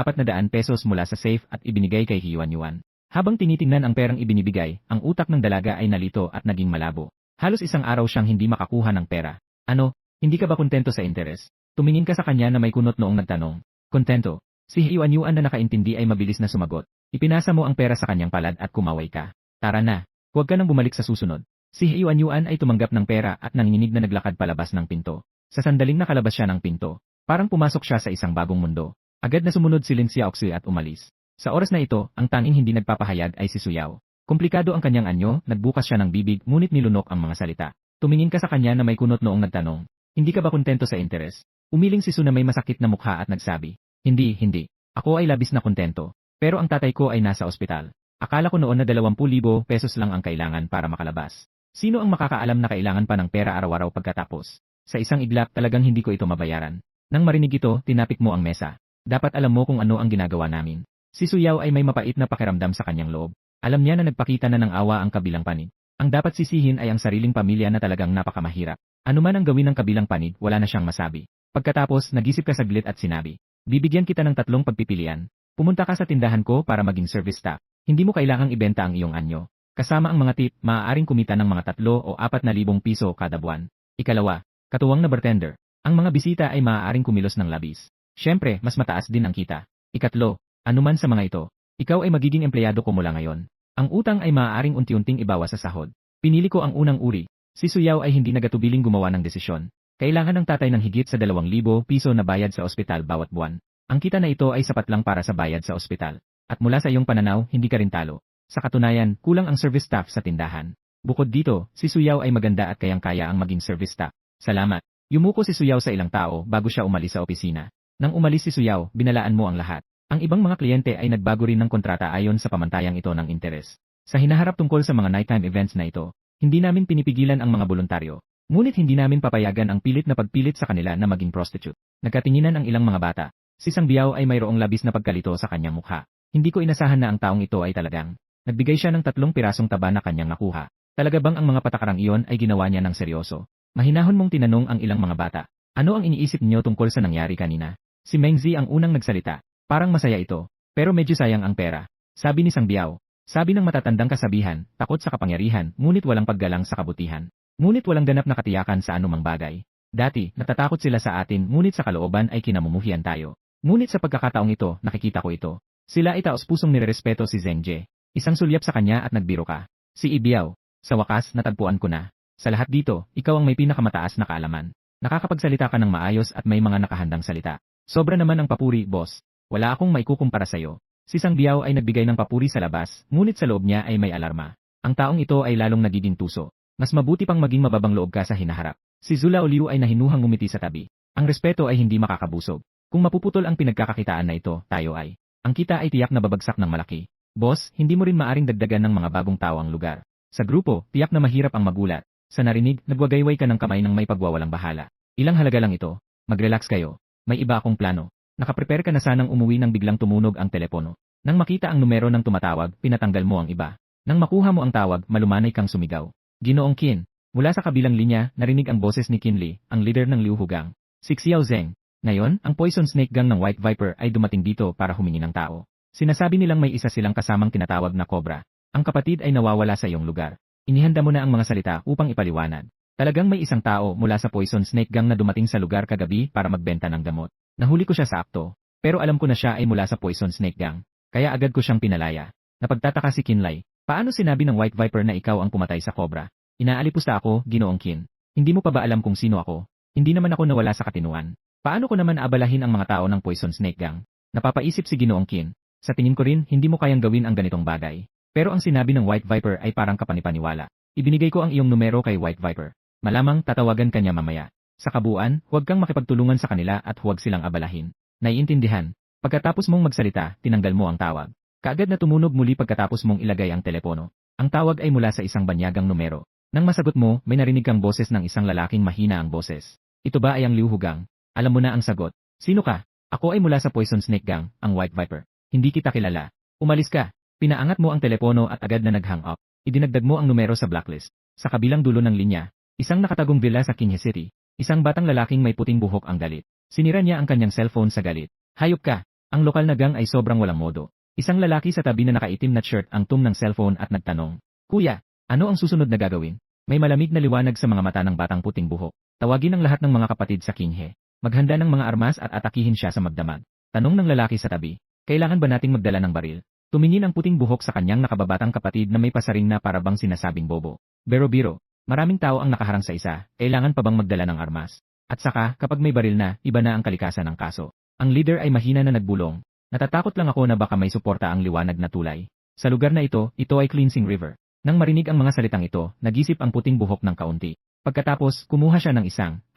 pesos mula sa safe at ibinigay kay Yuan Yuan. Habang tinitingnan ang perang ibinibigay, ang utak ng dalaga ay nalito at naging malabo. Halos 1 araw siyang hindi makakuha ng pera. Ano, hindi ka ba kontento sa interes? Tumingin ka sa kanya na may kunot noong nagtanong. Kontento. Si Yuan Yuan na nakaintindi ay mabilis na sumagot. Ipinasa mo ang pera sa kanyang palad at kumaway ka. Tara na. Huwag ka nang bumalik sa susunod. Si Yuan Yuan ay tumanggap ng pera at nanginginig na naglakad palabas ng pinto. Sa sandaling nakalabas siya ng pinto, parang pumasok siya sa isang bagong mundo. Agad na sumunod si Lin Xiaoxu at umalis. Sa oras na ito, ang tanging hindi nagpapahayag ay si Suyao. Komplikado ang kanyang anyo, nagbukas siya ng bibig ngunit nilunok ang mga salita. Tumingin ka sa kanya na may kunot noong nagtanong. Hindi ka ba kontento sa interes? Umiling si Su na may masakit na mukha at nagsabi. Hindi. Ako ay labis na kontento. Pero ang tatay ko ay nasa ospital. Akala ko noon na 20,000 pesos lang ang kailangan para makalabas. Sino ang makakaalam na kailangan pa ng pera araw-araw pagkatapos? Sa isang iglap talagang hindi ko ito mabayaran. Nang marinig ito, tinapik mo ang mesa. Dapat alam mo kung ano ang ginagawa namin. Si Suyaw ay may mapait na pakiramdam sa kanyang loob. Alam niya na nagpakita na ng awa ang kabilang panig. Ang dapat sisihin ay ang sariling pamilya na talagang napakamahirap. Ano man ang gawin ng kabilang panig, wala na siyang masabi. Pagkatapos, nagisip ka saglit at sinabi, bibigyan kita ng 3 pagpipilian. Pumunta ka sa tindahan ko para maging service staff. Hindi mo kailangang ibenta ang iyong anyo. Kasama ang mga tip, maaaring kumita ng mga 3 o 4,000 piso kada buwan. Ikalawa, katuwang na bartender. Ang mga bisita ay maaaring kumilos ng labis. Siyempre, mas mataas din ang kita. Ikatlo, anuman sa mga ito, ikaw ay magiging empleyado ko mula ngayon. Ang utang ay maaaring unti-unting ibawas sa sahod. Pinili ko ang unang uri. Si Suyaw ay hindi nagatubiling gumawa ng desisyon. Kailangan ng tatay ng higit sa 2,000 piso na bayad sa ospital bawat buwan. Ang kita na ito ay sapat lang para sa bayad sa ospital. At mula sa iyong pananaw, hindi ka rin talo. Sa katunayan, kulang ang service staff sa tindahan. Bukod dito, si Suyaw ay maganda at kayang-kaya ang maging service staff. Salamat. Yumuko si Suyaw sa ilang tao bago siya umalis sa opisina. Nang umalis si Suyaw, binalaan mo ang lahat. Ang ibang mga kliyente ay nagbago rin ng kontrata ayon sa pamantayang ito ng interes. Sa hinaharap tungkol sa mga nighttime events na ito, hindi namin pinipigilan ang mga voluntaryo. Ngunit hindi namin papayagan ang pilit na pagpilit sa kanila na maging prostitute. Nagkatinginan ang ilang mga bata. Si Sang Biao ay mayroong labis na pagkalito sa kanyang mukha. Hindi ko inasahan na ang taong ito ay talagang. Nagbigay siya ng 3 pirasong taba na kanyang nakuha. Talaga bang ang mga patakarang iyon ay ginawa niya ng seryoso? Mahinahon mong tinanong ang ilang mga bata. Ano ang iniisip niyo tungkol sa nangyari kanina? Si Mengzi ang unang nagsalita. Parang masaya ito, pero medyo sayang ang pera. Sabi ni Sang Biao. Sabi ng matatandang kasabihan, takot sa kapangyarihan, ngunit walang paggalang sa kabutihan. Ngunit walang ganap na katiyakan sa anumang bagay. Dati, natatakot sila sa atin ngunit sa kalooban ay kinamumuhian tayo. Ngunit sa pagkakataong ito, nakikita ko ito. Sila ay taos-pusong nirerespeto si Zheng Jie. Isang sulyap sa kanya at nagbiro ka. Si Ibiao. Sa wakas, natagpuan ko na. Sa lahat dito, ikaw ang may pinakamataas na kaalaman. Nakakapagsalita ka ng maayos at may mga nakahandang salita. Sobra naman ang papuri, boss. Wala akong maikukumpara sa'yo. Si Sang Biao ay nagbigay ng papuri sa labas, ngunit sa loob niya ay may alarma. Ang taong ito ay lalong nagiging tuso. Mas mabuti pang maging mababang loob ka sa hinaharap. Si Zula Oliu ay nahinuhang ngumiti sa tabi. Ang respeto ay hindi makakabusog. Kung mapuputol ang pinagkakakitaan na ito, tayo ay. Ang kita ay tiyak na babagsak ng malaki. Boss, hindi mo rin maaring dagdagan ng mga bagong tao ang lugar. Sa grupo, tiyak na mahirap ang magulat. Sa narinig, nagwagayway ka ng kamay ng may pagwawalang bahala. Ilang halaga lang ito. Mag-relax kayo. May iba akong plano. Nakaprepare ka na sanang umuwi nang biglang tumunog ang telepono. Nang makita ang numero ng tumatawag, pinatanggal mo ang iba. Nang makuha mo ang tawag, malumanay kang sumigaw. Ginoong Qin. Mula sa kabilang linya, narinig ang boses ni Qin Li, ang leader ng Liu Hugang. Si Xiao Zheng. Ngayon, ang Poison Snake Gang ng White Viper ay dumating dito para humingi ng tao. Sinasabi nilang may isa silang kasamang tinatawag na Cobra. Ang kapatid ay nawawala sa iyong lugar. Inihanda mo na ang mga salita upang ipaliwanag. Talagang may isang tao mula sa Poison Snake Gang na dumating sa lugar kagabi para magbenta ng gamot. Nahuli ko siya sa akto, pero alam ko na siya ay mula sa Poison Snake Gang, kaya agad ko siyang pinalaya. Napagtataka si Kinlay, paano sinabi ng White Viper na ikaw ang pumatay sa Cobra? Inaalipusta ako, Ginoong Qin. Hindi mo pa ba alam kung sino ako? Hindi naman ako nawala sa katinuan. Paano ko naman abalahin ang mga tao ng Poison Snake Gang? Napapaisip si Ginoong Qin. Sa tingin ko rin, hindi mo kayang gawin ang ganitong bagay. Pero ang sinabi ng White Viper ay parang kapanipaniwala. Ibinigay ko ang iyong numero kay White Viper. Malamang tatawagan kanya mamaya. Sa kabuuan, huwag kang makipagtulungan sa kanila at huwag silang abalahin. Naiintindihan. Pagkatapos mong magsalita, tinanggal mo ang tawag. Kaagad na tumunog muli pagkatapos mong ilagay ang telepono. Ang tawag ay mula sa isang banyagang numero. Nang masagot mo, may narinig kang boses ng isang lalaking mahina ang boses. Ito ba ay ang Liu Hugang? Alam mo na ang sagot. Sino ka? Ako ay mula sa Poison Snake Gang, ang White Viper. Hindi kita kilala. Umalis ka. Pinaangat mo ang telepono at agad na nag-hang up. Idinagdag mo ang numero sa blacklist. Sa kabilang dulo ng linya, isang nakatagong villa sa Qinghe City. Isang batang lalaking may puting buhok ang galit. Sinira niya ang kanyang cellphone sa galit. Hayop ka! Ang lokal na gang ay sobrang walang modo. Isang lalaki sa tabi na nakaitim na shirt ang ng cellphone at nagtanong. Kuya, ano ang susunod na gagawin? May malamig na liwanag sa mga mata ng batang puting buhok. Tawagin ang lahat ng mga kapatid sa Qinghe. Maghanda ng mga armas at atakihin siya sa magdamag. Tanong ng lalaki sa tabi. Kailangan ba nating magdala ng baril? Tumingin ang puting buhok sa kanyang nakababatang kapatid na may pasaring na parabang sinasabing bobo. Biro-biro. Maraming tao ang nakaharang sa isa, kailangan pa bang magdala ng armas? At saka, kapag may baril na, iba na ang kalikasan ng kaso. Ang leader ay mahina na nagbulong. Natatakot lang ako na baka may suporta ang liwanag na tulay. Sa lugar na ito ay cleansing river. Nang marinig ang mga salitang ito, nagisip ang puting buhok ng kaunti. Pagkatapos, kumuha siya ng 45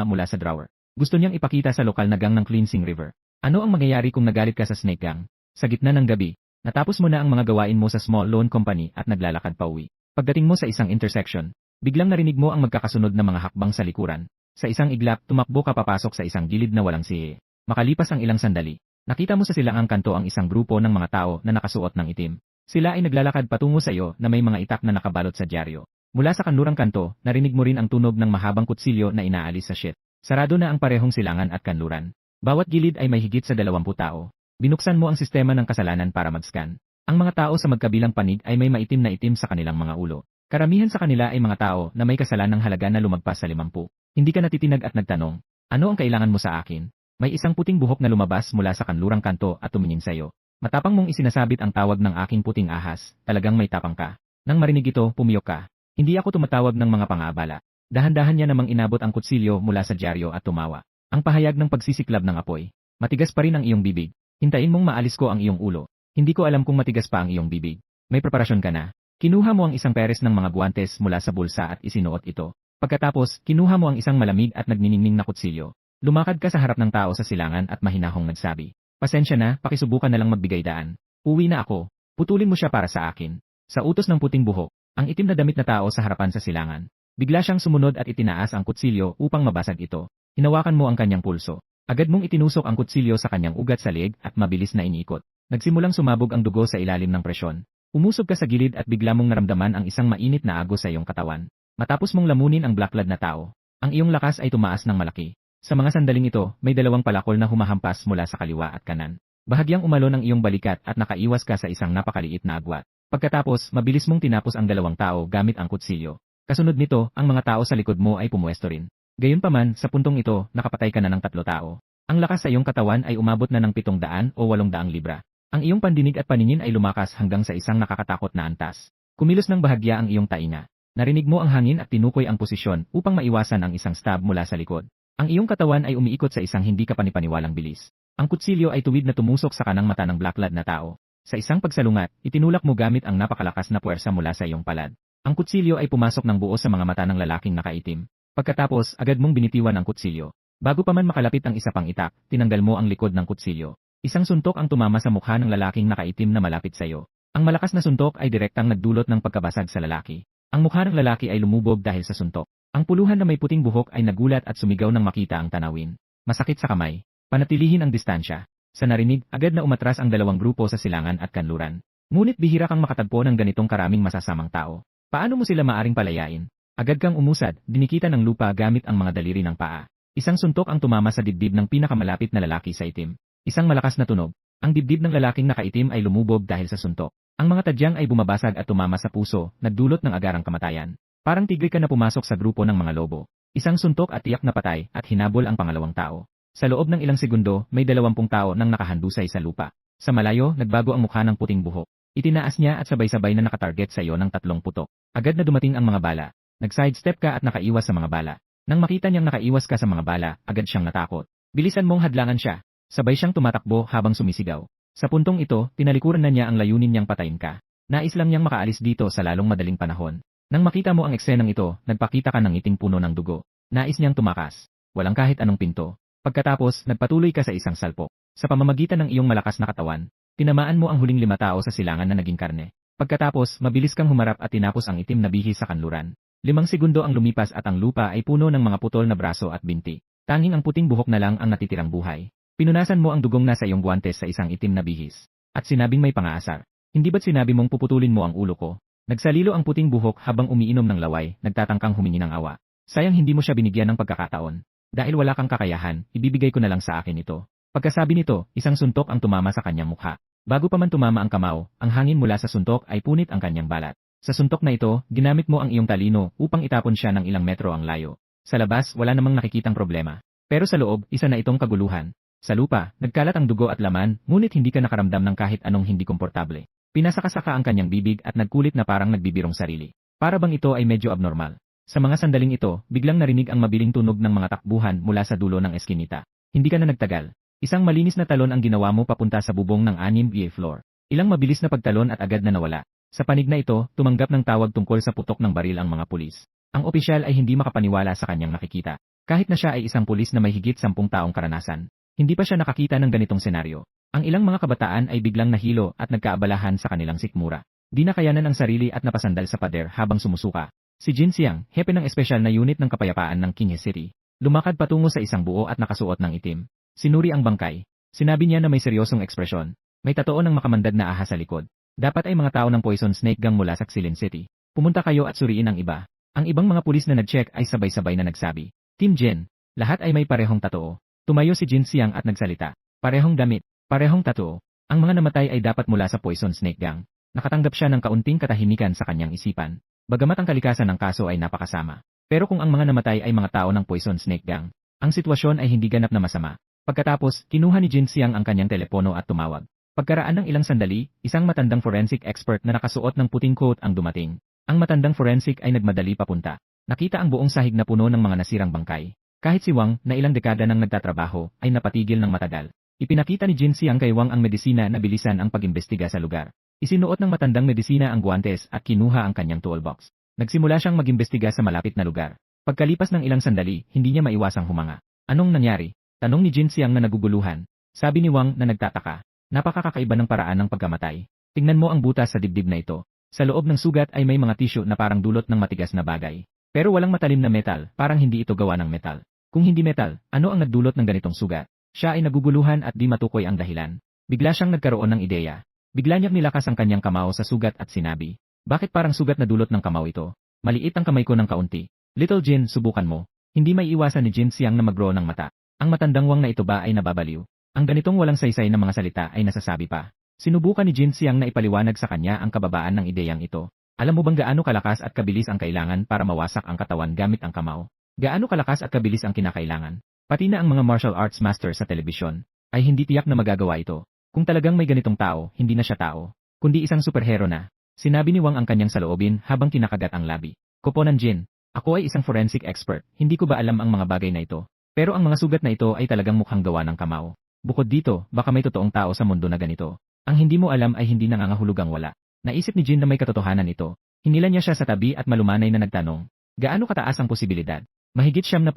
mula sa drawer. Gusto niyang ipakita sa lokal na gang ng cleansing river. Ano ang mangyayari kung nagalit ka sa snake gang? Sa gitna ng gabi, natapos mo na ang mga gawain mo sa small loan company at naglalakad pa uwi. Pagdating mo sa isang intersection, biglang narinig mo ang magkakasunod na mga hakbang sa likuran. Sa isang iglap, tumakbo ka papasok sa isang gilid na walang sihe. Makalipas ang ilang sandali, nakita mo sa silangang kanto ang isang grupo ng mga tao na nakasuot ng itim. Sila ay naglalakad patungo sa iyo na may mga itak na nakabalot sa dyaryo. Mula sa kanlurang kanto, narinig mo rin ang tunog ng mahabang kutsilyo na inaalis sa shit. Sarado na ang parehong silangan at kanluran. Bawat gilid ay may higit sa 20 tao. Binuksan mo ang sistema ng kasalanan para mag-scan. Ang mga tao sa magkabilang panig ay may maitim na itim sa kanilang mga ulo. Karamihan sa kanila ay mga tao na may kasalanang halaga na lumagpas sa 50. Hindi ka natitinag at nagtanong, ano ang kailangan mo sa akin? May isang puting buhok na lumabas mula sa kanlurang kanto at tumingin sa iyo. Matapang mong isinasabit ang tawag ng aking puting ahas, talagang may tapang ka. Nang marinig ito, pumiyok ka. Hindi ako tumatawag ng mga pang-aabala. Dahan-dahan niya namang inabot ang kutsilyo mula sa dyaryo at tumawa. Ang pahayag ng pagsisiklab ng apoy. Matigas pa rin ang iyong bibig. Hintayin mong maalis ko ang iyong ulo. Hindi ko alam kung matigas pa ang iyong bibig. May preparasyon ka na. Kinuha mo ang isang peres ng mga guwantes mula sa bulsa at isinuot ito. Pagkatapos, kinuha mo ang isang malamig at nagniningning na kutsilyo. Lumakad ka sa harap ng tao sa silangan at mahinahong nagsabi, "Pasensya na, pakisubukan na lang magbigay daan. Uwi na ako. Putulin mo siya para sa akin." Sa utos ng puting buhok, ang itim na damit na tao sa harapan sa silangan. Bigla siyang sumunod at itinaas ang kutsilyo upang mabasag ito. Hinawakan mo ang kanyang pulso. Agad mong itinusok ang kutsilyo sa kanyang ugat sa leeg at mabilis na iniikot. Nagsimulang sumabog ang dugo sa ilalim ng presyon. Umusog ka sa gilid at bigla mong naramdaman ang isang mainit na agos sa iyong katawan. Matapos mong lamunin ang black lad na tao, ang iyong lakas ay tumaas ng malaki. Sa mga sandaling ito, may dalawang palakol na humahampas mula sa kaliwa at kanan. Bahagyang umalon ang iyong balikat at nakaiwas ka sa isang napakaliit na agwat. Pagkatapos, mabilis mong tinapos ang dalawang tao gamit ang kutsilyo. Kasunod nito, ang mga tao sa likod mo ay pumuwesto rin. Gayunpaman, sa puntong ito, nakapatay ka na ng 3 tao. Ang lakas sa iyong katawan ay umabot na ng 700 o 800 libra. Ang iyong pandinig at paningin ay lumakas hanggang sa isang nakakatakot na antas. Kumilos ng bahagya ang iyong tainga. Narinig mo ang hangin at tinukoy ang posisyon upang maiwasan ang isang stab mula sa likod. Ang iyong katawan ay umiikot sa isang hindi kapanipaniwalang bilis. Ang kutsilyo ay tuwid na tumusok sa kanang mata ng black lad na tao. Sa isang pagsalungat, itinulak mo gamit ang napakalakas na puwersa mula sa iyong palad. Ang kutsilyo ay pumasok ng buo sa mga mata ng lalaking nakaitim. Pagkatapos, agad mong binitiwan ang kutsilyo. Bago pa man makalapit ang isa pang itak, tinanggal mo ang likod ng kutsilyo. Isang suntok ang tumama sa mukha ng lalaking nakaitim na malapit sa iyo. Ang malakas na suntok ay direktang nagdulot ng pagkabasag sa lalaki. Ang mukha ng lalaki ay lumubog dahil sa suntok. Ang puluhan na may puting buhok ay nagulat at sumigaw nang makita ang tanawin. Masakit sa kamay. Panatilihin ang distansya. Sa narinig, agad na umatras ang dalawang grupo sa silangan at kanluran. Ngunit bihira kang makatagpo ng ganitong karaming masasamang tao. Paano mo sila maaring palayain? Agad kang umusad, dinikita ng lupa gamit ang mga daliri ng paa. Isang suntok ang tumama sa dibdib ng pinakamalapit na lalaki sa itim. Isang malakas na tunog. Ang dibdib ng lalaking nakaitim ay lumubog dahil sa suntok. Ang mga tadyang ay bumabasag at tumama sa puso, nagdulot ng agarang kamatayan. Parang tigre ka na pumasok sa grupo ng mga lobo. Isang suntok at tiyak na patay at hinabol ang pangalawang tao. Sa loob ng ilang segundo, may 20 tao nang nakahandusay sa lupa. Sa malayo, nagbago ang mukha ng puting buhok. Itinaas niya at sabay-sabay na nakatarget sa iyo ng 3 putok. Agad na dumating ang mga bala. Nag-sidestep ka at nakaiwas sa mga bala. Nang makita niyang nakaiwas ka sa mga bala, agad siyang natakot. Bilisan mong hadlangan siya. Sabay siyang tumatakbo habang sumisigaw. Sa puntong ito, tinalikuran na niya ang layunin niyang patayin ka. Nais lang niyang makaalis dito sa lalong madaling panahon. Nang makita mo ang eksenang ito, nagpakita ka ng ngiting puno ng dugo. Nais niyang tumakas. Walang kahit anong pinto. Pagkatapos, nagpatuloy ka sa isang salpok. Sa pamamagitan ng iyong malakas na katawan, tinamaan mo ang huling 5 tao sa silangan na naging karne. Pagkatapos, mabilis kang humarap at tinapos ang itim na bihis sa kanluran. 5 segundo ang lumipas at ang lupa ay puno ng mga putol na braso at binti. Tanging ang puting buhok na lang ang natitirang buhay. Pinunasan mo ang dugong nasa iyong guwantes sa isang itim na bihis. At sinabing may pangaasar. Hindi ba't sinabi mong puputulin mo ang ulo ko? Nagsalilo ang puting buhok habang umiinom ng laway, nagtatangkang humingi ng awa. Sayang hindi mo siya binigyan ng pagkakataon. Dahil wala kang kakayahan, ibibigay ko na lang sa akin ito. Pagkasabi nito, isang suntok ang tumama sa kanyang mukha. Bago pa man tumama ang kamao, ang hangin mula sa suntok ay punit ang kanyang balat. Sa suntok na ito, ginamit mo ang iyong talino upang itapon siya ng ilang metro ang layo. Sa labas, wala namang nakikitang problema. Pero sa loob, isa na itong kaguluhan. Sa lupa, nagkalat ang dugo at laman, ngunit hindi ka nakaramdam ng kahit anong hindi komportable. Pinasakasaka ang kanyang bibig at nagkulit na parang nagbibirong sarili. Para bang ito ay medyo abnormal. Sa mga sandaling ito, biglang narinig ang mabiling tunog ng mga takbuhan mula sa dulo ng eskinita. Hindi ka na nagtagal. Isang malinis na talon ang ginawa mo papunta sa bubong ng 6th floor. Ilang mabilis na pagtalon at agad na nawala. Sa panig na ito, tumanggap ng tawag tungkol sa putok ng baril ang mga pulis. Ang opisyal ay hindi makapaniwala sa kanyang nakikita. Kahit na siya ay isang pulis na may higit 10 taong karanasan, hindi pa siya nakakita ng ganitong senaryo. Ang ilang mga kabataan ay biglang nahilo at nagkaabalahan sa kanilang sikmura. Di nakayanan ang sarili at napasandal sa pader habang sumusuka. Si Jin Xiang, hepe ng espesyal na unit ng kapayapaan ng Qinghe City, lumakad patungo sa isang buo at nakasuot ng itim. Sinuri ang bangkay. Sinabi niya na may seryosong ekspresyon. May tatoo ng makamandag na ahas sa likod. Dapat ay mga tao ng Poison Snake Gang mula sa Xilin City. Pumunta kayo at suriin ang iba. Ang ibang mga pulis na nag-check ay sabay-sabay na nagsabi, Team Jin, lahat ay may parehong tatoo. Tumayo si Jin Xiang at nagsalita. Parehong damit, parehong tatoo. Ang mga namatay ay dapat mula sa Poison Snake Gang. Nakatanggap siya ng kaunting katahimikan sa kanyang isipan. Bagamat ang kalikasan ng kaso ay napakasama. Pero kung ang mga namatay ay mga tao ng Poison Snake Gang, ang sitwasyon ay hindi ganap na masama. Pagkatapos, kinuha ni Jin Xiang ang kanyang telepono at tumawag. Pagkaraan ng ilang sandali, isang matandang forensic expert na nakasuot ng puting coat ang dumating. Ang matandang forensic ay nagmadali papunta. Nakita ang buong sahig na puno ng mga nasirang bangkay. Kahit si Wang, na ilang dekada nang nagtatrabaho, ay napatigil ng matagal. Ipinakita ni Jin Xiang kay Wang ang medisina na bilisan ang pag-imbestiga sa lugar. Isinuot ng matandang medisina ang guwantes at kinuha ang kanyang toolbox. Nagsimula siyang mag-imbestiga sa malapit na lugar. Pagkalipas ng ilang sandali, hindi niya maiwasang humanga. Anong nangyari? Tanong ni Jin Xiang na naguguluhan. Sabi ni Wang na nagtataka. Napakakakaiba ng paraan ng pagkamatay. Tingnan mo ang butas sa dibdib na ito. Sa loob ng sugat ay may mga tissue na parang dulot ng matigas na bagay. Pero walang matalim na metal, parang hindi ito gawa ng metal. Kung hindi metal, ano ang nagdulot ng ganitong sugat? Siya ay naguguluhan at di matukoy ang dahilan. Bigla siyang nagkaroon ng ideya. Bigla niyang nilakas ang kanyang kamao sa sugat at sinabi, bakit parang sugat na dulot ng kamao ito? Maliit ang kamay ko ng kaunti. Little Jin, subukan mo. Hindi may iwasan ni Jin Xiang na mag-grow ng mata. Ang matandang Wang na ito ba ay nababaliw? Ang ganitong walang saysay na mga salita ay nasasabi pa. Sinubukan ni Jin Xiang na ipaliwanag sa kanya ang kababaan ng ideyang ito. Alam mo bang gaano kalakas at kabilis ang kailangan para mawasak ang katawan gamit ang kamao? Gaano kalakas at kabilis ang kinakailangan? Pati na ang mga martial arts master sa telebisyon ay hindi tiyak na magagawa ito. Kung talagang may ganitong tao, hindi na siya tao, kundi isang superhero na. Sinabi ni Wang ang kanyang saloobin habang kinakagat ang labi. Koponan Jin, ako ay isang forensic expert, hindi ko ba alam ang mga bagay na ito? Pero ang mga sugat na ito ay talagang mukhang gawa ng kamao. Bukod dito, baka may totoong tao sa mundo na ganito. Ang hindi mo alam ay hindi nangangahulugang wala. Naisip ni Jin na may katotohanan ito. Hinila niya siya sa tabi at malumanay na nagtanong. Gaano kataas ang posibilidad? Mahigit 70%.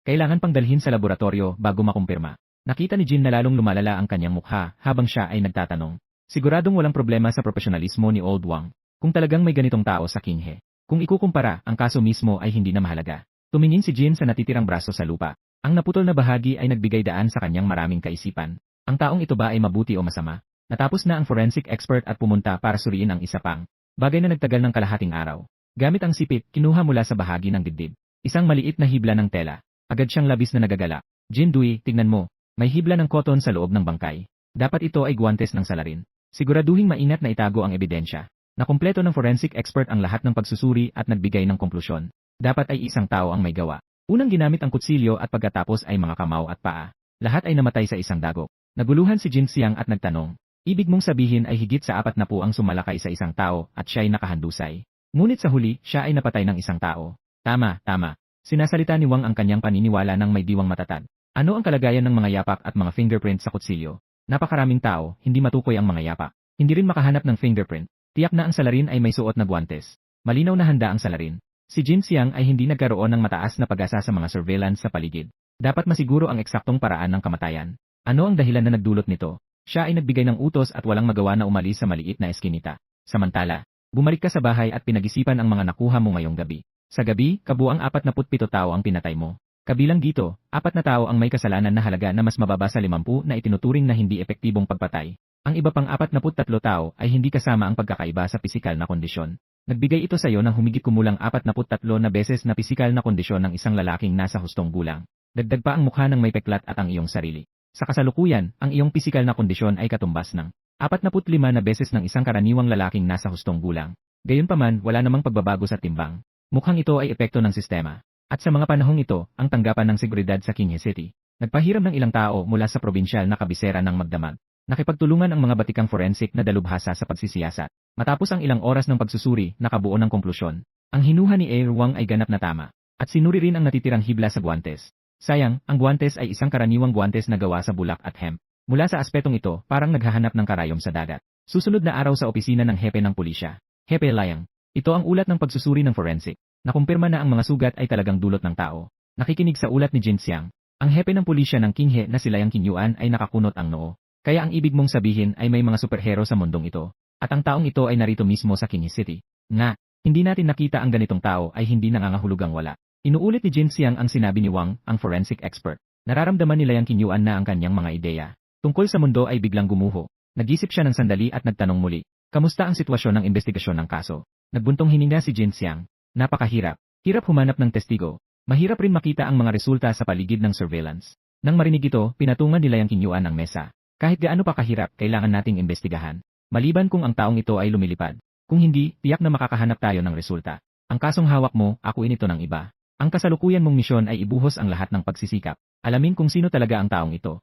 Kailangan pang dalhin sa laboratorio bago makumpirma. Nakita ni Jin na lalong lumalala ang kanyang mukha habang siya ay nagtatanong. Siguradong walang problema sa profesionalismo ni Old Wang. Kung talagang may ganitong tao sa Qinghe. Kung ikukumpara, ang kaso mismo ay hindi na mahalaga. Tumingin si Jin sa natitirang braso sa lupa. Ang naputol na bahagi ay nagbigay daan sa kanyang maraming kaisipan. Ang taong ito ba ay mabuti o masama? Natapos na ang forensic expert at pumunta para suriin ang isa pang bagay na nagtagal ng kalahating araw. Gamit ang sipit, kinuha mula sa bahagi ng dibdib. Isang maliit na hibla ng tela. Agad siyang labis na nagagala. Jin Dui, tignan mo. May hibla ng cotton sa loob ng bangkay. Dapat ito ay guwantes ng salarin. Siguraduhing maingat na itago ang ebidensya. Nakumpleto ng forensic expert ang lahat ng pagsusuri at nagbigay ng konklusyon. Dapat ay isang tao ang may gawa. Unang ginamit ang kutsilyo at pagkatapos ay mga kamao at paa. Lahat ay namatay sa isang dagok. Naguluhan si Jin Xiang at nagtanong. Ibig mong sabihin ay higit sa 40 ang sumalakay sa isang tao at siya ay nakahandusay. Ngunit sa huli, siya ay napatay ng isang tao. Tama, tama. Sinasalita ni Wang ang kanyang paniniwala ng may diwang matatag. Ano ang kalagayan ng mga yapak at mga fingerprint sa kutsilyo? Napakaraming tao, hindi matukoy ang mga yapak. Hindi rin makahanap ng fingerprint. Tiyak na ang salarin ay may suot na guwantes. Malinaw na handa ang salarin. Si Jin Xiang ay hindi nagkaroon ng mataas na pag-asa sa mga surveillance sa paligid. Dapat masiguro ang eksaktong paraan ng kamatayan. Ano ang dahilan na nagdulot nito? Siya ay nagbigay ng utos at walang magawa na umalis sa maliit na eskinita. Samantala, bumalik ka sa bahay at pinag-isipan ang mga nakuha mo ngayong gabi. Sa gabi, kabuang 47 tao ang pinatay mo. Kabilang dito, 4 na tao ang may kasalanan na halaga na mas mababa sa 50 na itinuturing na hindi epektibong pagpatay. Ang iba pang 43 tao ay hindi kasama ang pagkakaiba sa pisikal na kondisyon. Nagbigay ito sa iyo ng humigit kumulang 43 na beses na pisikal na kondisyon ng isang lalaking nasa hustong gulang. Dagdag pa ang mukha ng may peklat at ang iyong sarili. Sa kasalukuyan, ang iyong pisikal na kondisyon ay katumbas ng 45 na beses ng isang karaniwang lalaking nasa hustong gulang. Gayunpaman, wala namang pagbabago sa timbang. Mukhang ito ay epekto ng sistema. At sa mga panahong ito, ang tanggapan ng seguridad sa Qinghe City. Nagpahiram ng ilang tao mula sa probinsyal na kabisera ng magdamag. Nakipagtulungan ang mga batikang forensik na dalubhasa sa pagsisiyasat. Matapos ang ilang oras ng pagsusuri, nakabuo ng konklusyon. Ang hinuha ni Air Wang ay ganap na tama. At sinuri rin ang natitirang hibla sa guwantes. Sayang, ang guwantes ay isang karaniwang guwantes na gawa sa bulak at hemp. Mula sa aspetong ito, parang naghahanap ng karayom sa dagat. Susunod na araw sa opisina ng hepe ng pulisya. Hepe Liang. Ito ang ulat ng pagsusuri ng forensic. Nakumpirma na ang mga sugat ay talagang dulot ng tao. Nakikinig sa ulat ni Jin Xiang. Ang hepe ng pulisya ng Qinghe na si Liang Qinyuan ay nakakunot ang noo. Kaya ang ibig mong sabihin ay may mga superhero sa mundong ito. At ang taong ito ay narito mismo sa Qinghe City. Nga, hindi natin nakita ang ganitong tao ay hindi nangangahulugang wala. Inuulit ni Jin Xiang ang sinabi ni Wang, ang forensic expert. Nararamdaman ni Liang Qinyuan na ang kanyang mga ideya tungkol sa mundo ay biglang gumuho. Nag-isip siya ng sandali at nagtanong muli. Kamusta ang sitwasyon ng investigasyon ng kaso? Nagbuntong hininga si Jin Xiang. Napakahirap. Hirap humanap ng testigo. Mahirap rin makita ang mga resulta sa paligid ng surveillance. Nang marinig ito, pinatungan ni Liang Qinyuan ang mesa. Kahit gaano pa kahirap, kailangan nating imbestigahan. Maliban kung ang taong ito ay lumilipad. Kung hindi, tiyak na makakahanap tayo ng resulta. Ang kasong hawak mo, akuin ito ng iba. Ang kasalukuyan mong misyon ay ibuhos ang lahat ng pagsisikap. Alamin kung sino talaga ang taong ito.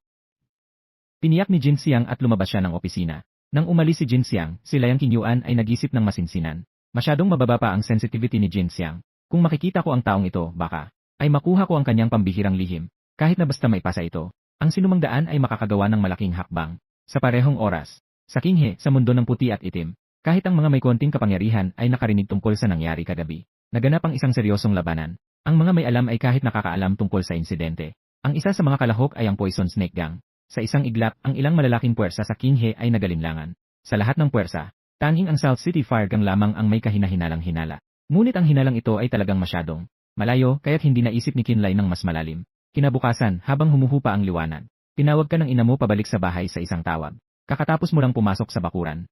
Tiniyak ni Jin Xiang at lumabas siya ng opisina. Nang umalis si Jin Xiang, si Liang Qinyuan ay nag-isip ng masinsinan. Masyadong mababa pa ang sensitivity ni Jin Xiang. Kung makikita ko ang taong ito, baka ay makuha ko ang kanyang pambihirang lihim. Kahit na basta maipasa ito, ang sinumang daan ay makakagawa ng malaking hakbang. Sa parehong oras, sa Qinghe, sa mundo ng puti at itim, kahit ang mga may konting kapangyarihan ay nakarinig tungkol sa nangyari kagabi. Naganap ang isang seryosong labanan. Ang mga may alam ay kahit nakakaalam tungkol sa insidente. Ang isa sa mga kalahok ay ang Poison Snake Gang. Sa isang iglap, ang ilang malalaking puwersa sa Qinghe ay nagalinlangan. Sa lahat ng puwersa, tanging ang South City Fire Gang lamang ang may kahina-hinalang hinala. Ngunit ang hinalang ito ay talagang masyadong malayo kaya't hindi naisip ni Qinlay ng mas malalim. Kinabukasan, habang humuhupa ang liwanag, tinawag ka ng ina mo pabalik sa bahay sa isang tawag. Kakatapos mo lang pumasok sa bakuran.